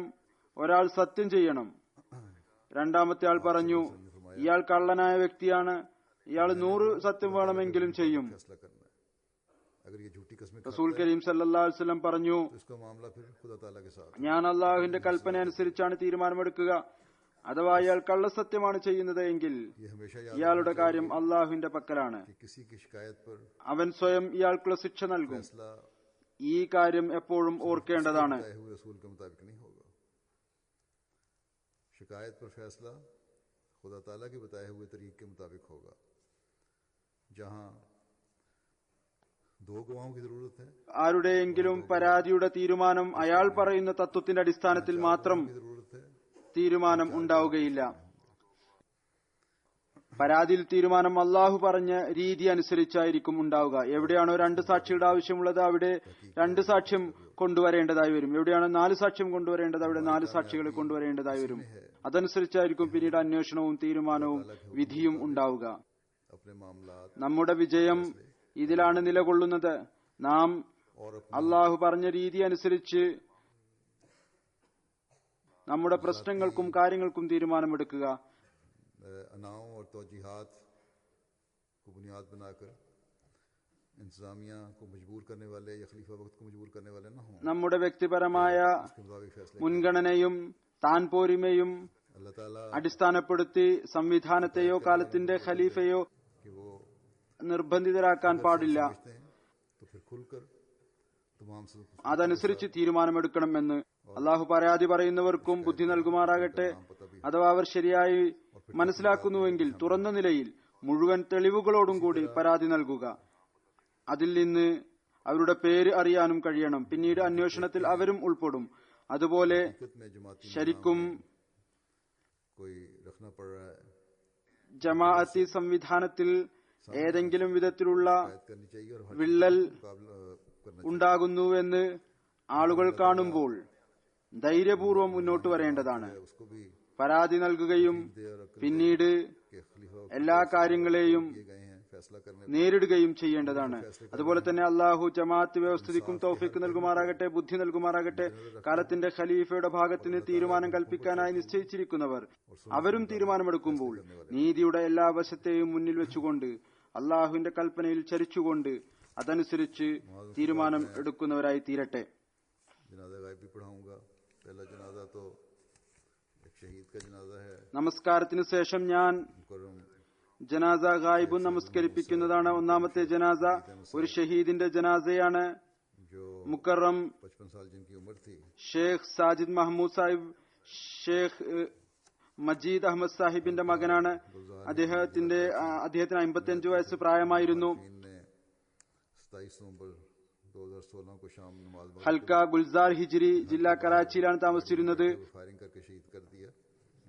ഒരാൾ സത്യം ചെയ്യണം. രണ്ടാമത്തെ ആൾ പറഞ്ഞു, ഇയാൾ കള്ളനായ വ്യക്തിയാണ്, ഇയാൾ 100 സത്യം വേണമെങ്കിലും ചെയ്യും. फैसला करना है। अगर ये झूठी कस्में റസൂൽ കരീം സല്ലല്ലാഹു അലൈഹി വസല്ലം പറഞ്ഞു, तो इसका मामला फिर खुदा ताला के साथ। ഞാൻ അള്ളാഹുവിന്റെ കൽപ്പന അനുസരിച്ചാണ് തീരുമാനമെടുക്കുക. അഥവാ ഇയാൾ കള്ളസത്യമാണ് ചെയ്യുന്നത് എങ്കിൽ ये हमेशा याद ഇയാളുടെ കാര്യം അള്ളാഹുവിന്റെ പക്കലാണ്. कि किसी की शिकायत पर അവൻ സ്വയം ഇയാൾക്കുള്ള ശിക്ഷ നൽകും. फैसला ഈ കാര്യം എപ്പോഴും ഓർക്കേണ്ടതാണ്. बताए हुए रसूल के मुताबिक नहीं होगा. शिकायत पर फैसला खुदा ताला के बताए हुए तरीके के मुताबिक होगा. जहां दो गवाहों की जरूरत है, ആരുടെയെങ്കിലും പരാതിയുടെ തീരുമാനം അയാൾ പറയുന്ന തത്വത്തിന്റെ അടിസ്ഥാനത്തിൽ മാത്രം की जरूरत है. തീരുമാനം ഉണ്ടാവുകയില്ല. പരാതിയിൽ തീരുമാനം അള്ളാഹു പറഞ്ഞ രീതി അനുസരിച്ചായിരിക്കും ഉണ്ടാവുക. എവിടെയാണോ 2 സാക്ഷിയുടെ ആവശ്യമുള്ളത് അവിടെ 2 സാക്ഷ്യം കൊണ്ടുവരേണ്ടതായി വരും. എവിടെയാണോ 4 സാക്ഷ്യം കൊണ്ടുവരേണ്ടത് അവിടെ 4 സാക്ഷികളെ കൊണ്ടുവരേണ്ടതായി വരും. അതനുസരിച്ചായിരിക്കും പിന്നീട് അന്വേഷണവും തീരുമാനവും വിധിയും ഉണ്ടാവുക. अपने मामलात നമ്മുടെ വിജയം ഇതിലാണ് നിലകൊള്ളുന്നത്. നാം और अपने അള്ളാഹു പറഞ്ഞ രീതി അനുസരിച്ച് നമ്മുടെ പ്രശ്നങ്ങൾക്കും കാര്യങ്ങൾക്കും തീരുമാനമെടുക്കുക. अनाओं और तौजीहात को बुनियाद बनाकर इंतजामिया को मजबूर करने वाले या खलीफा वक्त को मजबूर करने वाले न हों. നമ്മുടെ വ്യക്തിപരമായ इसके मुताबिक फैसले മുൻഗണനയും താൻ പോരിമയും अल्लाह ताला അടിസ്ഥാനപ്പെടുത്തി സംവിധാനത്തെയോ കാലത്തിന്റെ ഖലീഫയോ कि वो നിർബന്ധിതരാക്കാൻ പാടില്ല. समझते हैं तो फिर खुलकर तमाम അതനുസരിച്ച് തീരുമാനമെടുക്കണമെന്ന് അള്ളാഹു പരാതി പറയുന്നവർക്കും ബുദ്ധി നൽകുമാറാകട്ടെ. അഥവാ അവർ ശരിയായി മനസ്സിലാക്കുന്നുവെങ്കിൽ തുറന്ന നിലയിൽ മുഴുവൻ തെളിവുകളോടും കൂടി പരാതി നൽകുക. അതിൽ നിന്ന് അവരുടെ പേര് അറിയാനും കഴിയണം. പിന്നീട് അന്വേഷണത്തിൽ അവരും ഉൾപ്പെടും. അതുപോലെ में जमाती ശരിക്കും कोई रखना पड़ रहा है, ജമാഅത്തി സംവിധാനത്തിൽ ഏതെങ്കിലും വിധത്തിലുള്ള शिकायत करनी चाहिए और हर വിള്ളൽ मुकाबला करना ഉണ്ടാകുന്നുവെന്ന് ആളുകൾ കാണുമ്പോൾ ധൈര്യപൂർവ്വം മുന്നോട്ട് വരേണ്ടതാണ്. चाहिए. उसको भी പരാതി നൽകുകയും दे और अक्ल പിന്നീട് के खलीफा എല്ലാ കാര്യങ്ങളെയും किए गए हैं फैसला करने നേരിടുകയും ചെയ്യേണ്ടതാണ്. അതുപോലെ തന്നെ അള്ളാഹു ജമാഅത്ത് വ്യവസ്ഥിതിക്കും തൗഫീക്ക് നൽകുമാറാകട്ടെ, ബുദ്ധി നൽകുമാറാകട്ടെ. കാലത്തിന്റെ ഖലീഫയുടെ ഭാഗത്തിന് തീരുമാനം കൽപ്പിക്കാനായി നിശ്ചയിച്ചിരിക്കുന്നവർ അവരും തീരുമാനമെടുക്കുമ്പോൾ നീതിയുടെ എല്ലാ വശത്തെയും മുന്നിൽ വെച്ചുകൊണ്ട് അള്ളാഹുവിന്റെ കൽപ്പനയിൽ ചരിച്ചുകൊണ്ട് അതനുസരിച്ച് തീരുമാനം എടുക്കുന്നവരായി തീരട്ടെ. जनाजा गायब भी पढ़ाऊंगा. पहला जनाजा तो एक शहीद का जनाजा है. നമസ്കാരത്തിനു ശേഷം ഞാൻ मुकर्रम ജനാസ ഗായിബും നമസ്കരിപ്പിക്കുന്നതാണ്. ഒന്നാമത്തെ ജനാസ ഒരു ഷഹീദിന്റെ ജനാസയാണ്. जो മുക്കറം 55 साल जिनकी उम्र थी, ഷേഖ് സാജിദ് മഹ്മൂദ് സാഹിബ് ഷേഖ് മജീദ് അഹമ്മദ് സാഹിബിന്റെ മകനാണ്. അദ്ദേഹത്തിന് 55 വയസ്സ് പ്രായമായിരുന്നു. इनने 27 नवंबर 2016 को शाम नमाज ഹൽക്ക ഗുൽസാർ ഹിജ്രി ജില്ല കറാച്ചിയിലാണ് താമസിച്ചിരുന്നത്. फायरिंग करके शहीद कर दिया.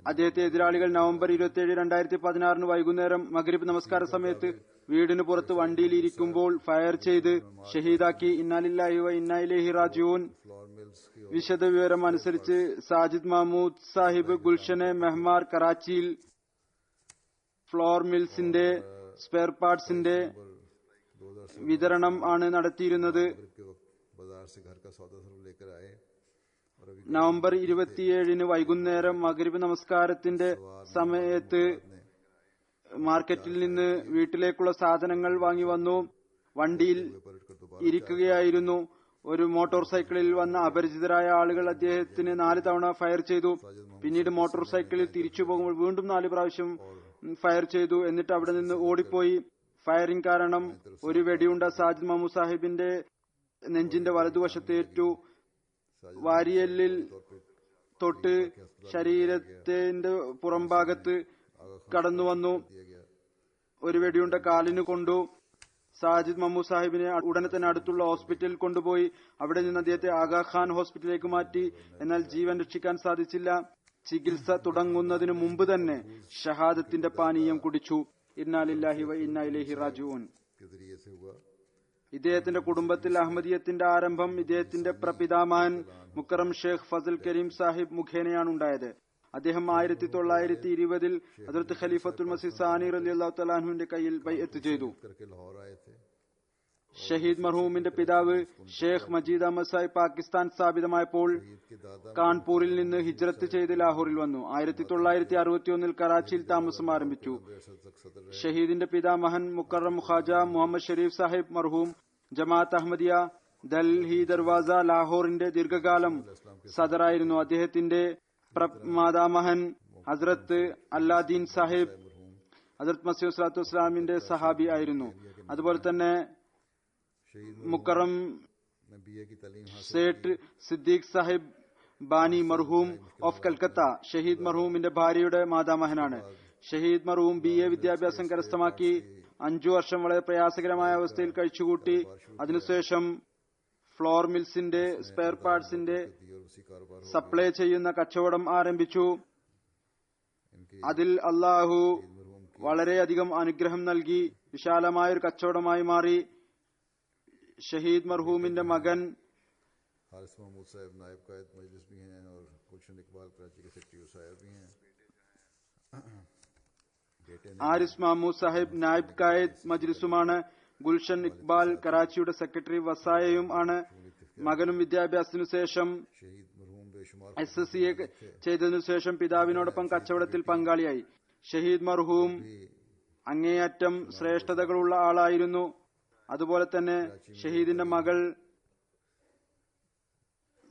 അദ്ദേഹത്തെ എതിരാളികൾ നവംബർ 27, 2016 വൈകുന്നേരം മഗ്രിബ് നമസ്കാര സമയത്ത് വീടിന് പുറത്ത് വണ്ടിയിൽ ഇരിക്കുമ്പോൾ ഫയർ ചെയ്ത് ഷഹീദാക്കി. ഇന്നാലില്ലാഹി വ ഇന്നാ ഇലൈഹി റാജിഊൻ. फ्लोर मिल्स की വിശദ വിവരം അനുസരിച്ച് സാജിദ് മഹ്മൂദ് സാഹിബ് ഗുൽഷനെ മെഹ്മാർ കറാച്ചിയിൽ ഫ്ലോർ മിൽസിന്റെ സ്പെയർ പാർട്സിന്റെ 2016 വിതരണം ആണ് നടത്തിയിരുന്നത്. के वक्त बाजार से घर का सौदा सर्व लेकर आए और अभी നവംബർ 27 വൈകുന്നേരം മഗ്രിബ് നമസ്കാരത്തിന്റെ സമയത്ത് മാർക്കറ്റിൽ നിന്ന് വീട്ടിലേക്കുള്ള സാധനങ്ങൾ വാങ്ങി വന്നു. വണ്ടിയിൽ पलट कर दोबारा ഇരിക്കുകയായിരുന്നു. ഒരു മോട്ടോർ സൈക്കിളിൽ വന്ന അപരിചിതരായ ആളുകൾ അദ്ദേഹത്തിന് 4 തവണ ഫയർ ചെയ്തു. പിന്നീട് മോട്ടോർ സൈക്കിളിൽ തിരിച്ചു പോകുമ്പോൾ വീണ്ടും 4 പ്രാവശ്യം ഫയർ ചെയ്തു. എന്നിട്ട് അവിടെ നിന്ന് ഓടിപ്പോയി. ഫയറിംഗ് കാരണം ഒരു വെടിയുണ്ട സാജിദ് മഹ്മൂദ് സാഹിബിന്റെ നെഞ്ചിന്റെ വലതുവശത്തേറ്റു. വാരിയലിൽ തൊട്ട് ശരീരത്തിന്റെ പുറംഭാഗത്ത് കടന്നു വന്നു. दिया गया. ഒരു വെടിയുണ്ട കാലിന് കൊണ്ടു. സാജിദ് മഹ്മൂദ് സാഹിബിനെ ഉടനെ തന്നെ അടുത്തുള്ള ഹോസ്പിറ്റലിൽ കൊണ്ടുപോയി. അവിടെ നിന്ന് അദ്ദേഹത്തെ ആഗാ ഖാൻ ഹോസ്പിറ്റലിലേക്ക് മാറ്റി. എന്നാൽ ജീവൻ രക്ഷിക്കാൻ സാധിച്ചില്ല. ചികിത്സ തുടങ്ങുന്നതിന് മുമ്പ് തന്നെ ഷഹാദത്തിന്റെ പാനീയം കുടിച്ചു. ഇന്നാ ലില്ലാഹി വ ഇന്നാ ഇലൈഹി റാജിഊൻ. के जरिए से हुआ. ഇദ്ദേഹത്തിന്റെ കുടുംബത്തിൽ അഹമ്മദിയത്തിന്റെ ആരംഭം ഇദ്ദേഹത്തിന്റെ പ്രപിതാമഹൻ മുക്കറം ഷേഖ് ഫസൽ കരീം സാഹിബ് മുഖേനയാണ് ഉണ്ടായത്. അദ്ദേഹം 1920 ഹദ്റത്ത് ഖലീഫത്തുൽ മസീഹ് സാനി റളിയല്ലാഹു തആല അൻഹുവിന്റെ കയ്യിൽ ബൈഅത്ത് ചെയ്തു. करके लाहौर आए थे. ഷഹീദ് മർഹൂമിന്റെ പിതാവ് ഷേഖ് മജീദ് അഹമ്മദ് സാഹിബ് പാകിസ്ഥാൻ സ്ഥാപിതമായപ്പോൾ ईद के दादा കാൺപൂരിൽ നിന്ന് ഹിജ്റത്ത് ചെയ്ത് ലാഹോറിൽ വന്നു. 1961 കറാച്ചിയിൽ താമസം ആരംഭിച്ചു. तक सदर रहे. ഷഹീദിന്റെ പിതാമഹൻ മുക്കറം ഖാജ മുഹമ്മദ് ഷരീഫ് സാഹിബ് മർഹൂം ജമാഅത്ത് അഹമ്മദിയ ദൽഹി ദർവാസ ലാഹോറിന്റെ ദീർഘകാലം സദറായിരുന്നു. അദ്ദേഹത്തിന്റെ മാതാമഹൻ ഹസ്രത്ത് അല്ലാദീൻ സാഹിബ് ഹസ്രത്ത് മസീഹ് സ്വലാത്തു വസ്സലാമിന്റെ സഹാബി ആയിരുന്നു. അതുപോലെ തന്നെ മുക്കറം സേഠ് സിദ്ദീഖ് സാഹിബ് ബാനി മർഹൂം ഓഫ് കൽക്കത്ത ഷഹീദ് മർഹൂമിന്റെ ഭാര്യയുടെ മാതാമഹനാണ്. ഷഹീദ് മർഹൂം BA വിദ്യാഭ്യാസം കരസ്ഥമാക്കി 5 വർഷം വളരെ പ്രയാസകരമായ അവസ്ഥയിൽ കഴിച്ചുകൂട്ടി. അതിനുശേഷം ഫ്ലോർ മിൽസിന്റെ സ്പെയർ പാർട്സിന്റെ സപ്ലൈ ചെയ്യുന്ന കച്ചവടം ആരംഭിച്ചു. അതിൽ അള്ളാഹു വളരെയധികം അനുഗ്രഹം നൽകി വിശാലമായൊരു കച്ചവടമായി മാറി. ഷഹീദ് മർഹൂമിന്റെ മകൻ हारिस महमूद साहब नायब कायद मजलिस भी हैं और गुलशन इकबाल कराची के सेक्रेटरी साहब भी हैं. ഹാരിസ് മഹമൂദ് സാഹിബ് നായിബ് കായദ് മജ്ലിസുമാണ്. ഗുൽഷൻ ഇക്ബാൽ കറാച്ചിയുടെ സെക്രട്ടറി വസായയും ആണ്. മകനും വിദ്യാഭ്യാസത്തിനു ശേഷം SSCA ചെയ്തതിനു ശേഷം പിതാവിനോടൊപ്പം കച്ചവടത്തിൽ പങ്കാളിയായി. ഷഹീദ് മർഹൂം അങ്ങേയറ്റം ശ്രേഷ്ഠതകളുള്ള ആളായിരുന്നു. അതുപോലെ തന്നെ ഷഹീദിന്റെ മകൾ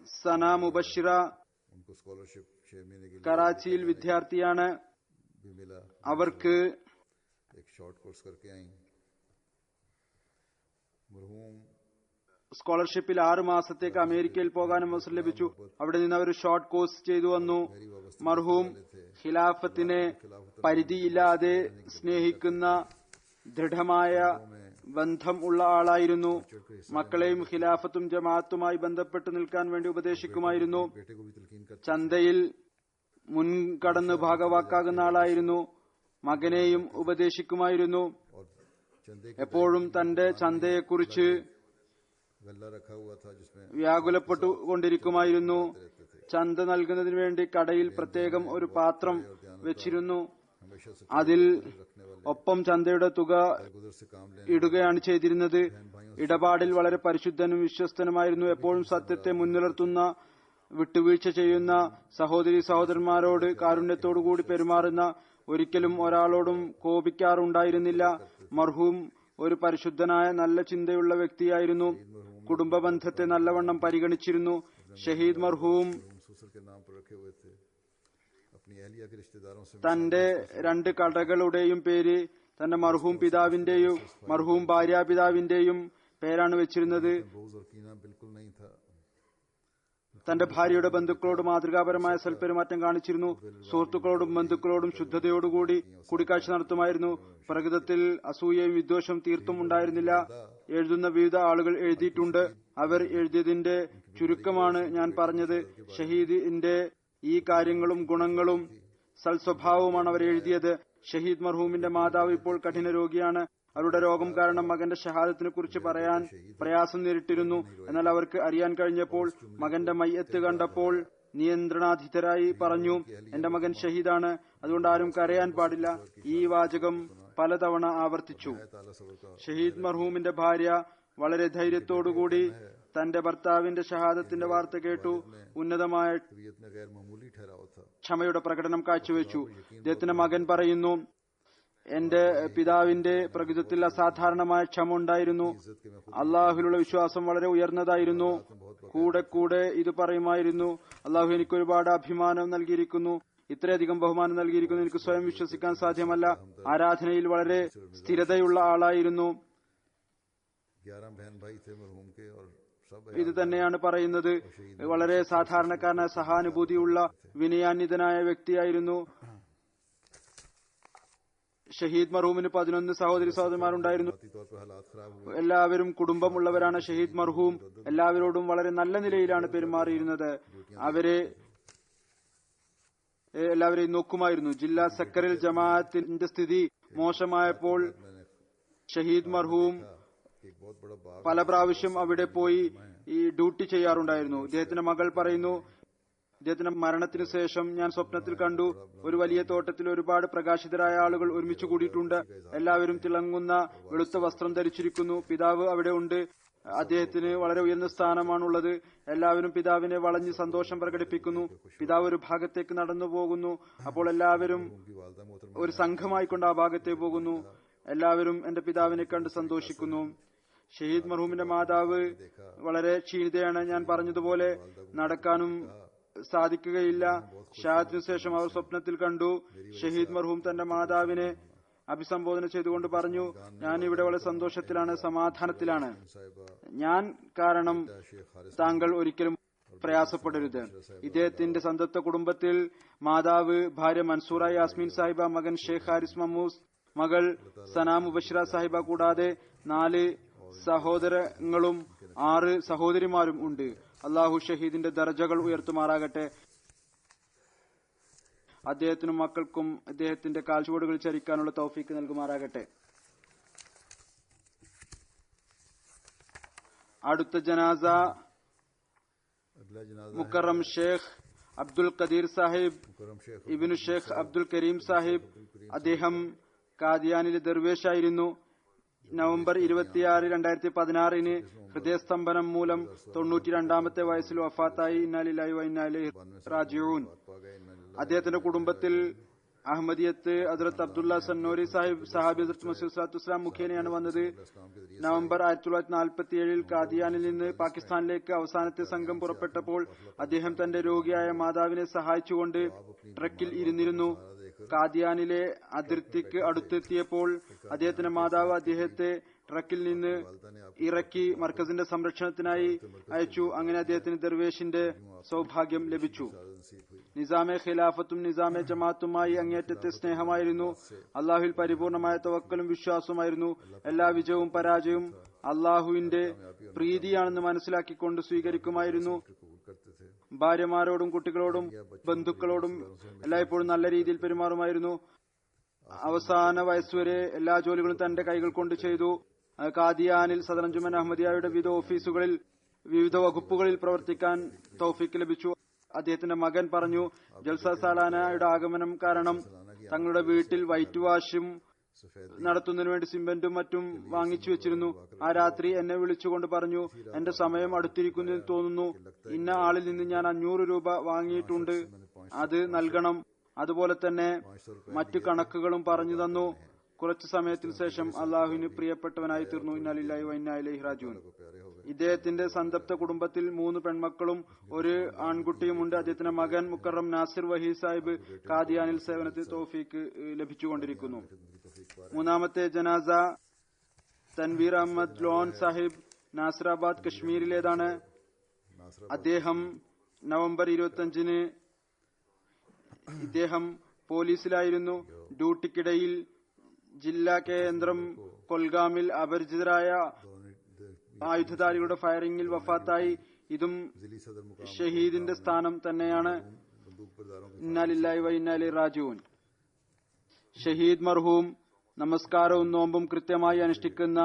സന മുബഷിറ उनको स्कॉलरशिप 6 महीने के लिए കറാച്ചിയിൽ വിദ്യാർത്ഥിയാണ്. भी मिला. അവർക്ക് एक शॉर्ट कोर्स करके आई. मरहूम സ്കോളർഷിപ്പിൽ 6 മാസത്തേക്ക് അമേരിക്കയിൽ പോകാനും അവസരം ലഭിച്ചു. അവിടെ നിന്ന് അവർ ഷോർട്ട് കോഴ്സ് ചെയ്തു വന്നു. മർഹൂം ഖിലാഫത്തിനെ പരിധിയില്ലാതെ സ്നേഹിക്കുന്ന ദൃഢമായ ബന്ധം ഉള്ള ആളായിരുന്നു. മക്കളെയും ഖിലാഫത്തും ജമാഅത്തുമായി ബന്ധപ്പെട്ട് നിൽക്കാൻ വേണ്ടി ഉപദേശിക്കുമായിരുന്നു. बेटे को भी तलकीन कर ചന്തയിൽ മുൻകടന്ന് ഭാഗവാക്കാകുന്ന ആളായിരുന്നു. മകനെയും ഉപദേശിക്കുമായിരുന്നു. और चंदे के എപ്പോഴും തന്റെ ചന്തയെക്കുറിച്ച് गल्ला रखा हुआ था जिसमें വ്യാകുലപ്പെട്ടുകൊണ്ടിരിക്കുമായിരുന്നു. ചന്ത നൽകുന്നതിന് വേണ്ടി കടയിൽ പ്രത്യേകം ഒരു പാത്രം വെച്ചിരുന്നു. हमेशा से അതിൽ ഒപ്പം ചന്തയുടെ തുക गुजर से काम लेने ഇടുകയാണ് ചെയ്തിരുന്നത്. ഇടപാടിൽ വളരെ പരിശുദ്ധനും വിശ്വസ്തനുമായിരുന്നു. എപ്പോഴും സത്യത്തെ മുൻനിർത്തുന്ന, വിട്ടുവീഴ്ച ചെയ്യുന്ന, സഹോദരി സഹോദരന്മാരോട് കാരുണ്യത്തോടുകൂടി പെരുമാറുന്ന, ഒരിക്കലും ഒരാളോടും കോപിക്കാറുണ്ടായിരുന്നില്ല. മർഹൂം ഒരു പരിശുദ്ധനായ നല്ല ചിന്തയുള്ള വ്യക്തിയായിരുന്നു. കുടുംബ ബന്ധത്തെ നല്ലവണ്ണം പരിഗണിച്ചിരുന്നു. ഷഹീദ് മർഹൂം ससुर के नाम पर रखे हुए थे. अपनी अहलिया के रिश्तेदारों से തന്റെ 2 കടകളുടെയും പേര് തന്റെ മർഹൂം പിതാവിന്റെയും മർഹൂം ഭാര്യാപിതാവിന്റെയും പേരാണ് വെച്ചിരുന്നത്. बोझ और कीना बिल्कुल नहीं था. തന്റെ ഭാര്യയുടെ ബന്ധുക്കളോട് മാതൃകാപരമായ സൽപെരുമാറ്റം കാണിച്ചിരുന്നു. സുഹൃത്തുക്കളോടും ബന്ധുക്കളോടും ശുദ്ധതയോടുകൂടി കൂടിക്കാഴ്ച നടത്തുമായിരുന്നു. പ്രകൃതത്തിൽ അസൂയയും വിദ്വേഷവും തീർത്തും ഉണ്ടായിരുന്നില്ല. എഴുതുന്ന വിവിധ ആളുകൾ എഴുതിയിട്ടുണ്ട്. അവർ എഴുതിയതിന്റെ ചുരുക്കമാണ് ഞാൻ പറഞ്ഞത്. ഷഹീദിന്റെ ഈ കാര്യങ്ങളും ഗുണങ്ങളും സൽസ്വഭാവവുമാണ് അവർ എഴുതിയത്. ഷഹീദ് മർഹൂമിന്റെ മാതാവ് ഇപ്പോൾ കഠിന രോഗിയാണ്. അവരുടെ രോഗം കാരണം മകന്റെ ഷഹാദത്തിനെ കുറിച്ച് പറയാൻ പ്രയാസം നേരിട്ടിരുന്നു. എന്നാൽ അവർക്ക് അറിയാൻ കഴിഞ്ഞപ്പോൾ മകന്റെ മയ്യത്ത് കണ്ടപ്പോൾ നിയന്ത്രണാധീതരായി പറഞ്ഞു, എന്റെ മകൻ ഷഹീദാണ്, അതുകൊണ്ട് ആരും കരയാൻ പാടില്ല. ഈ വാചകം പലതവണ ആവർത്തിച്ചു. ഷഹീദ് മർഹൂമിന്റെ ഭാര്യ വളരെ ധൈര്യത്തോടുകൂടി തന്റെ ഭർത്താവിന്റെ ഷഹാദത്തിന്റെ വാർത്ത കേട്ടു. ഉന്നതമായ तबीयत में गैर मामूली ठहराव था. ക്ഷമയുടെ പ്രകടനം കാഴ്ചവെച്ചു. അദ്ദേഹത്തിന്റെ മകൻ പറയുന്നു, എന്റെ പിതാവിന്റെ പ്രകൃതത്തിൽ അസാധാരണമായ ക്ഷമ ഉണ്ടായിരുന്നു. അള്ളാഹുവിലുള്ള വിശ്വാസം വളരെ ഉയർന്നതായിരുന്നു. കൂടെ കൂടെ ഇത് പറയുമായിരുന്നു, അള്ളാഹു എനിക്ക് ഒരുപാട് അഭിമാനം നൽകിയിരിക്കുന്നു, ഇത്രയധികം ബഹുമാനം നൽകിയിരിക്കുന്നു, എനിക്ക് സ്വയം വിശ്വസിക്കാൻ സാധ്യമല്ല. ആരാധനയിൽ വളരെ സ്ഥിരതയുള്ള ആളായിരുന്നു. 11 बहन भाई थे मरहूम के और सब ഇത് തന്നെയാണ് പറയുന്നത്. വളരെ സാധാരണക്കാരനായ സഹാനുഭൂതിയുള്ള വിനയാന്വിതനായ വ്യക്തിയായിരുന്നു. ഷഹീദ് മർഹൂമിന് 11 സഹോദരി സഹോദരന്മാരുണ്ടായിരുന്നു. ذاتی तौर पर हालात खराब हुए. എല്ലാവരും കുടുംബമുള്ളവരാണ്. ഷഹീദ് മർഹൂം എല്ലാവരോടും വളരെ നല്ല നിലയിലാണ് പെരുമാറിയിരുന്നത്. അവരെ എല്ലാവരെയും നോക്കുമായിരുന്നു. ജില്ലാ സെക്രട്ടറിൽ ജമാഅത്തിന്റെ സ്ഥിതി മോശമായപ്പോൾ ഷഹീദ് മർഹൂം एक बहुत बड़ा बाग പല പ്രാവശ്യം അവിടെ പോയി ഈ ഡ്യൂട്ടി ചെയ്യാറുണ്ടായിരുന്നു. ഇദ്ദേഹത്തിന്റെ മകൾ പറയുന്നു, ഇദ്ദേഹത്തിന്റെ മരണത്തിനു ശേഷം ഞാൻ സ്വപ്നത്തിൽ കണ്ടു, ഒരു വലിയ തോട്ടത്തിൽ ഒരുപാട് പ്രകാശിതരായ ആളുകൾ ഒരുമിച്ച് കൂടിയിട്ടുണ്ട്. എല്ലാവരും തിളങ്ങുന്ന വെളുത്ത വസ്ത്രം ധരിച്ചിരിക്കുന്നു. പിതാവ് അവിടെ ഉണ്ട്. അദ്ദേഹത്തിന് വളരെ ഉയർന്ന സ്ഥാനമാണുള്ളത്. എല്ലാവരും പിതാവിനെ വളഞ്ഞ് സന്തോഷം പ്രകടിപ്പിക്കുന്നു. പിതാവ് ഒരു ഭാഗത്തേക്ക് നടന്നു പോകുന്നു. അപ്പോൾ എല്ലാവരും की वालदा मोहतरमा ഒരു സംഘമായിക്കൊണ്ട് ആ ഭാഗത്തേക്ക് പോകുന്നു. എല്ലാവരും എന്റെ പിതാവിനെ കണ്ട് സന്തോഷിക്കുന്നു. ഷഹീദ് മർഹൂമിന്റെ മാതാവ് വളരെ ക്ഷീണിതയാണ്. ഞാൻ പറഞ്ഞതുപോലെ നടക്കാനും സാധിക്കുകയില്ല. ഷഹാദത്തിനു ശേഷം അവർ സ്വപ്നത്തിൽ കണ്ടു ഷഹീദ് മർഹൂം തന്റെ മാതാവിനെ അഭിസംബോധന ചെയ്തുകൊണ്ട് പറഞ്ഞു, ഞാൻ ഇവിടെ വളരെ സന്തോഷത്തിലാണ്, സമാധാനത്തിലാണ്. ഞാൻ കാരണം താങ്കൾ ഒരിക്കലും പ്രയാസപ്പെടരുത്. ഇദ്ദേഹത്തിന്റെ സന്തപ്ത കുടുംബത്തിൽ മാതാവ്, ഭാര്യ മൻസൂറ യാസ്മീൻ സാഹിബ, മകൻ ഷെയ്ഖ് ഹാരിസ് മമ്മൂസ്, മകൾ സന മുബഷിറ സാഹിബ കൂടാതെ 4 സഹോദരങ്ങളും 6 സഹോദരിമാരും ഉണ്ട്. അള്ളാഹു ഷഹീദിന്റെ ദർജകൾ ഉയർത്തുമാറാകട്ടെ. അദ്ദേഹത്തിനും മക്കൾക്കും അദ്ദേഹത്തിന്റെ കാൽച്ചുവടുകൾ ചരിക്കാനുള്ള തൗഫീക്ക് നൽകുമാറാകട്ടെ. അടുത്ത ജനാസ മുക്കറം ഷേഖ് അബ്ദുൽ ഖദീർ സാഹിബ് ഇബ്നു ഷേഖ് അബ്ദുൽ കരീം സാഹിബ്. അദ്ദേഹം കാദിയാനിലെ ദർവേഷായിരുന്നു. നവംബർ 26, 2016 ഹൃദയസ്തംഭനം മൂലം 92ാമത്തെ വയസ്സിൽ വഫാത്തായി. ഇന്നാ ലില്ലാഹി വ ഇന്നാ ഇലൈഹി റാജിഊൻ. അദ്ദേഹത്തിന്റെ കുടുംബത്തിൽ അഹമ്മദിയത്ത് ഹദ്റത്ത് അബ്ദുള്ള സന്നോരി സാഹിബ് സഹാബി ഹദ്റത്ത് മസീഹ് സ്വല്ലല്ലാഹു അലൈഹി മുഖേനയാണ് വന്നത്. നവംബർ 1947 കാദിയാനിൽ നിന്ന് പാകിസ്ഥാനിലേക്ക് അവസാനത്തെ സംഘം പുറപ്പെട്ടപ്പോൾ അദ്ദേഹം തന്റെ രോഗിയായ മാതാവിനെ സഹായിച്ചുകൊണ്ട് ട്രക്കിൽ ഇരുന്നിരുന്നു. കാദിയാനിലെ അതിർത്തിക്ക് അടുത്തെത്തിയപ്പോൾ അദ്ദേഹത്തിന്റെ മാതാവ് അദ്ദേഹത്തെ ട്രക്കിൽ നിന്ന് ഇറക്കി മർക്കസിന്റെ സംരക്ഷണത്തിനായി അയച്ചു. അങ്ങനെ അദ്ദേഹത്തിന് ദർവേഷിന്റെ സൗഭാഗ്യം ലഭിച്ചു. നിസാമെ ഖിലാഫത്തും നിസാമെ ജമാഅത്തുമായി അങ്ങേറ്റത്തെ സ്നേഹമായിരുന്നു. അള്ളാഹുവിൽ പരിപൂർണമായ തവക്കലും വിശ്വാസവുമായിരുന്നു. എല്ലാ വിജയവും പരാജയവും അള്ളാഹുവിന്റെ പ്രീതിയാണെന്ന് മനസ്സിലാക്കിക്കൊണ്ട് സ്വീകരിക്കുമായിരുന്നു. ഭാര്യമാരോടും കുട്ടികളോടും ബന്ധുക്കളോടും എല്ലായ്പ്പോഴും നല്ല രീതിയിൽ പെരുമാറുമായിരുന്നു. അവസാന വയസ്സുവരെ എല്ലാ ജോലികളും തന്റെ കൈകൾ കൊണ്ട് ചെയ്തു. കാദിയാനിൽ സദർ അഞ്ജുമൻ അഹമ്മദിയയുടെ വിവിധ ഓഫീസുകളിൽ വിവിധ വകുപ്പുകളിൽ പ്രവർത്തിക്കാൻ തൗഫീക്ക് ലഭിച്ചു. അദ്ദേഹത്തിന്റെ മകൻ പറഞ്ഞു, ജൽസ സാലാനയുടെ ആഗമനം കാരണം തങ്ങളുടെ വീട്ടിൽ വൈറ്റ് വാഷും നടത്തുന്നതിനു വേണ്ടി സിമെന്റും മറ്റും വാങ്ങിച്ചു വെച്ചിരുന്നു. ആ രാത്രി എന്നെ വിളിച്ചുകൊണ്ട് പറഞ്ഞു, എന്റെ സമയം അടുത്തിരിക്കുന്നെന്ന് തോന്നുന്നു. ഇന്ന ആളിൽ നിന്ന് ഞാൻ 500 രൂപ വാങ്ങിയിട്ടുണ്ട്, അത് നൽകണം. അതുപോലെ തന്നെ മറ്റു കണക്കുകളും പറഞ്ഞു തന്നു. കുറച്ചു സമയത്തിന് ശേഷം അള്ളാഹുവിന് പ്രിയപ്പെട്ടവനായി തീർന്നു. ഇന്നാ ലില്ലാഹി വ ഇന്നാ ഇലൈഹി റാജിഊൻ. ഇദ്ദേഹത്തിന്റെ സന്തപ്ത കുടുംബത്തിൽ 3 പെൺമക്കളും 1 ആൺകുട്ടിയുമുണ്ട്. അദ്ദേഹത്തിന്റെ മകൻ മുക്കറം നാസിർ വഹി സാഹിബ് കാദിയാനിൽ സേവനത്തിൽ തൗഫീക്ക് ലഭിച്ചുകൊണ്ടിരിക്കുന്നു. 3ാമത്തെ ജനാസ തൻവീർ അഹമ്മദ് ലോൺ സാഹിബ് നാസിറാബാദ് കശ്മീരിലേതാണ്. അദ്ദേഹം നവംബർ 25 ഇദ്ദേഹം പോലീസിലായിരുന്നു. ഡ്യൂട്ടിക്കിടയിൽ ജില്ലാ കേന്ദ്രം കൊൽഗാമിൽ അപരിചിതരായ ആയുധധാരികളുടെ ഫയറിംഗിൽ വഫാത്തായി. ഇതും ഷഹീദിന്റെ സ്ഥാനം തന്നെയാണ്. ഇന്നാ ലില്ലാഹി വ ഇന്നാ ഇലൈഹി റാജിഊൻ. ഷഹീദ് മർഹൂം നമസ്കാരവും നോമ്പും കൃത്യമായി അനുഷ്ഠിക്കുന്ന,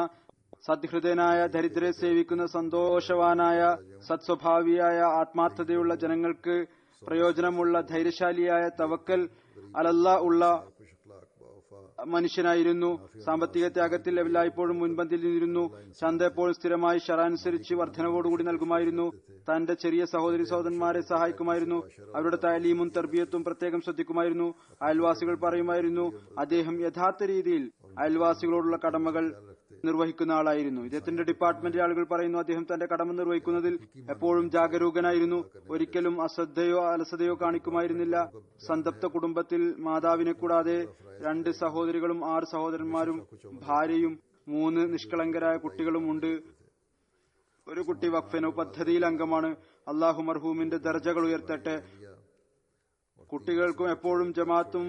സദ്ഹൃദയനായ, ദരിദ്രരെ സേവിക്കുന്ന, സന്തോഷവാനായ, സത്സ്വഭാവിയായ, ആത്മാർത്ഥതയുള്ള, ജനങ്ങൾക്ക് പ്രയോജനമുള്ള, ധൈര്യശാലിയായ, തവക്കൽ അലല്ലാ ഉള്ള മനുഷ്യനായിരുന്നു. സാമ്പത്തിക ത്യാഗത്തിൽ എല്ലായ്പ്പോഴും മുൻപന്തിയിൽ നിന്നിരുന്നു. ചന്ത എപ്പോഴും സ്ഥിരമായി ശരാനുസരിച്ച് വർധനവോടുകൂടി നൽകുമായിരുന്നു. തന്റെ ചെറിയ സഹോദരി സഹോദരന്മാരെ സഹായിക്കുമായിരുന്നു. അവരുടെ താലീമും തർബിയത്തും പ്രത്യേകം ശ്രദ്ധിക്കുമായിരുന്നു. അയൽവാസികൾ പറയുമായിരുന്നു, അദ്ദേഹം യഥാർത്ഥ രീതിയിൽ അയൽവാസികളോടുള്ള കടമകൾ നിർവഹിക്കുന്ന ആളായിരുന്നു. ഇദ്ദേഹത്തിന്റെ ഡിപ്പാർട്ട്മെന്റിലെ ആളുകൾ പറയുന്നു, അദ്ദേഹം തന്റെ കടമ നിർവഹിക്കുന്നതിൽ എപ്പോഴും ജാഗരൂകനായിരുന്നു. ഒരിക്കലും അശ്രദ്ധയോ അലസതയോ കാണിക്കുമായിരുന്നില്ല. സന്തപ്ത കുടുംബത്തിൽ മാതാവിനെ കൂടാതെ 2 സഹോദരികളും 6 സഹോദരന്മാരും ഭാര്യയും 3 നിഷ്കളങ്കരായ കുട്ടികളും ഉണ്ട്. ഒരു കുട്ടി വഖഫിനോ പദ്ധതിയിൽ അംഗമാണ്. അള്ളാഹു മർഹൂമിന്റെ ദർജകൾ ഉയർത്തട്ടെ. കുട്ടികൾക്കും എപ്പോഴും ജമാഅത്തും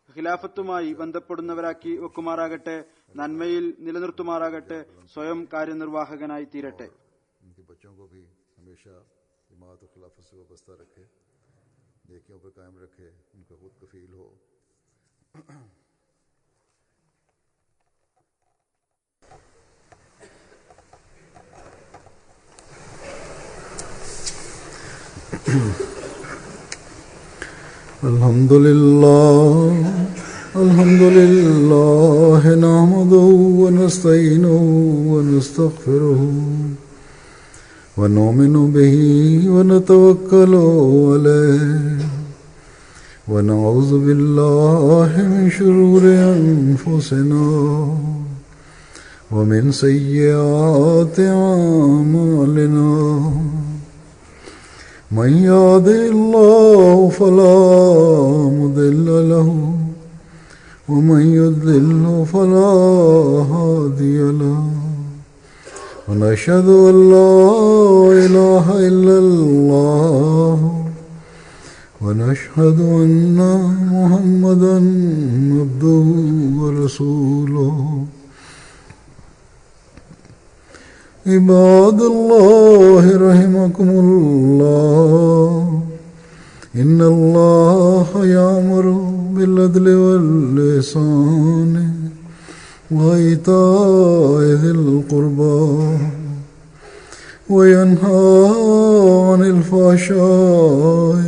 ഖിലാഫത്തുമായി ബന്ധപ്പെടുന്നവരാക്കി വെക്കുമാറാകട്ടെ. നന്മയിൽ നിലനിർത്തുമാറാകട്ടെ. സ്വയം കാര്യനിർവാഹകനായി തീരട്ടെ. الحمد لله نحمده ونستعينه ونستغفره ونؤمن به ونتوكل عليه ونعوذ بالله من شرور أنفسنا ومن سيئات أعمالنا من يهده الله فلا مضل له ومن يضلل فلا هادي له ونشهد أن لا إله إلا الله ونشهد أن محمدا عبده ورسوله عباد الله رحمكم الله إن الله يأمر بالعدل والإحسان وإيتاء ذي القربى وينهى عن الفحشاء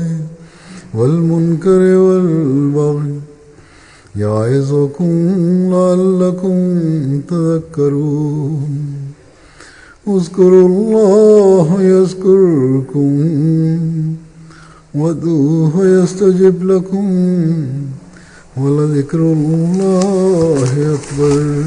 والمنكر والبغي يعظكم لعلكم تذكرون اذكروا الله يذكركم وادعوه يستجب لكم ولذكر الله أكبر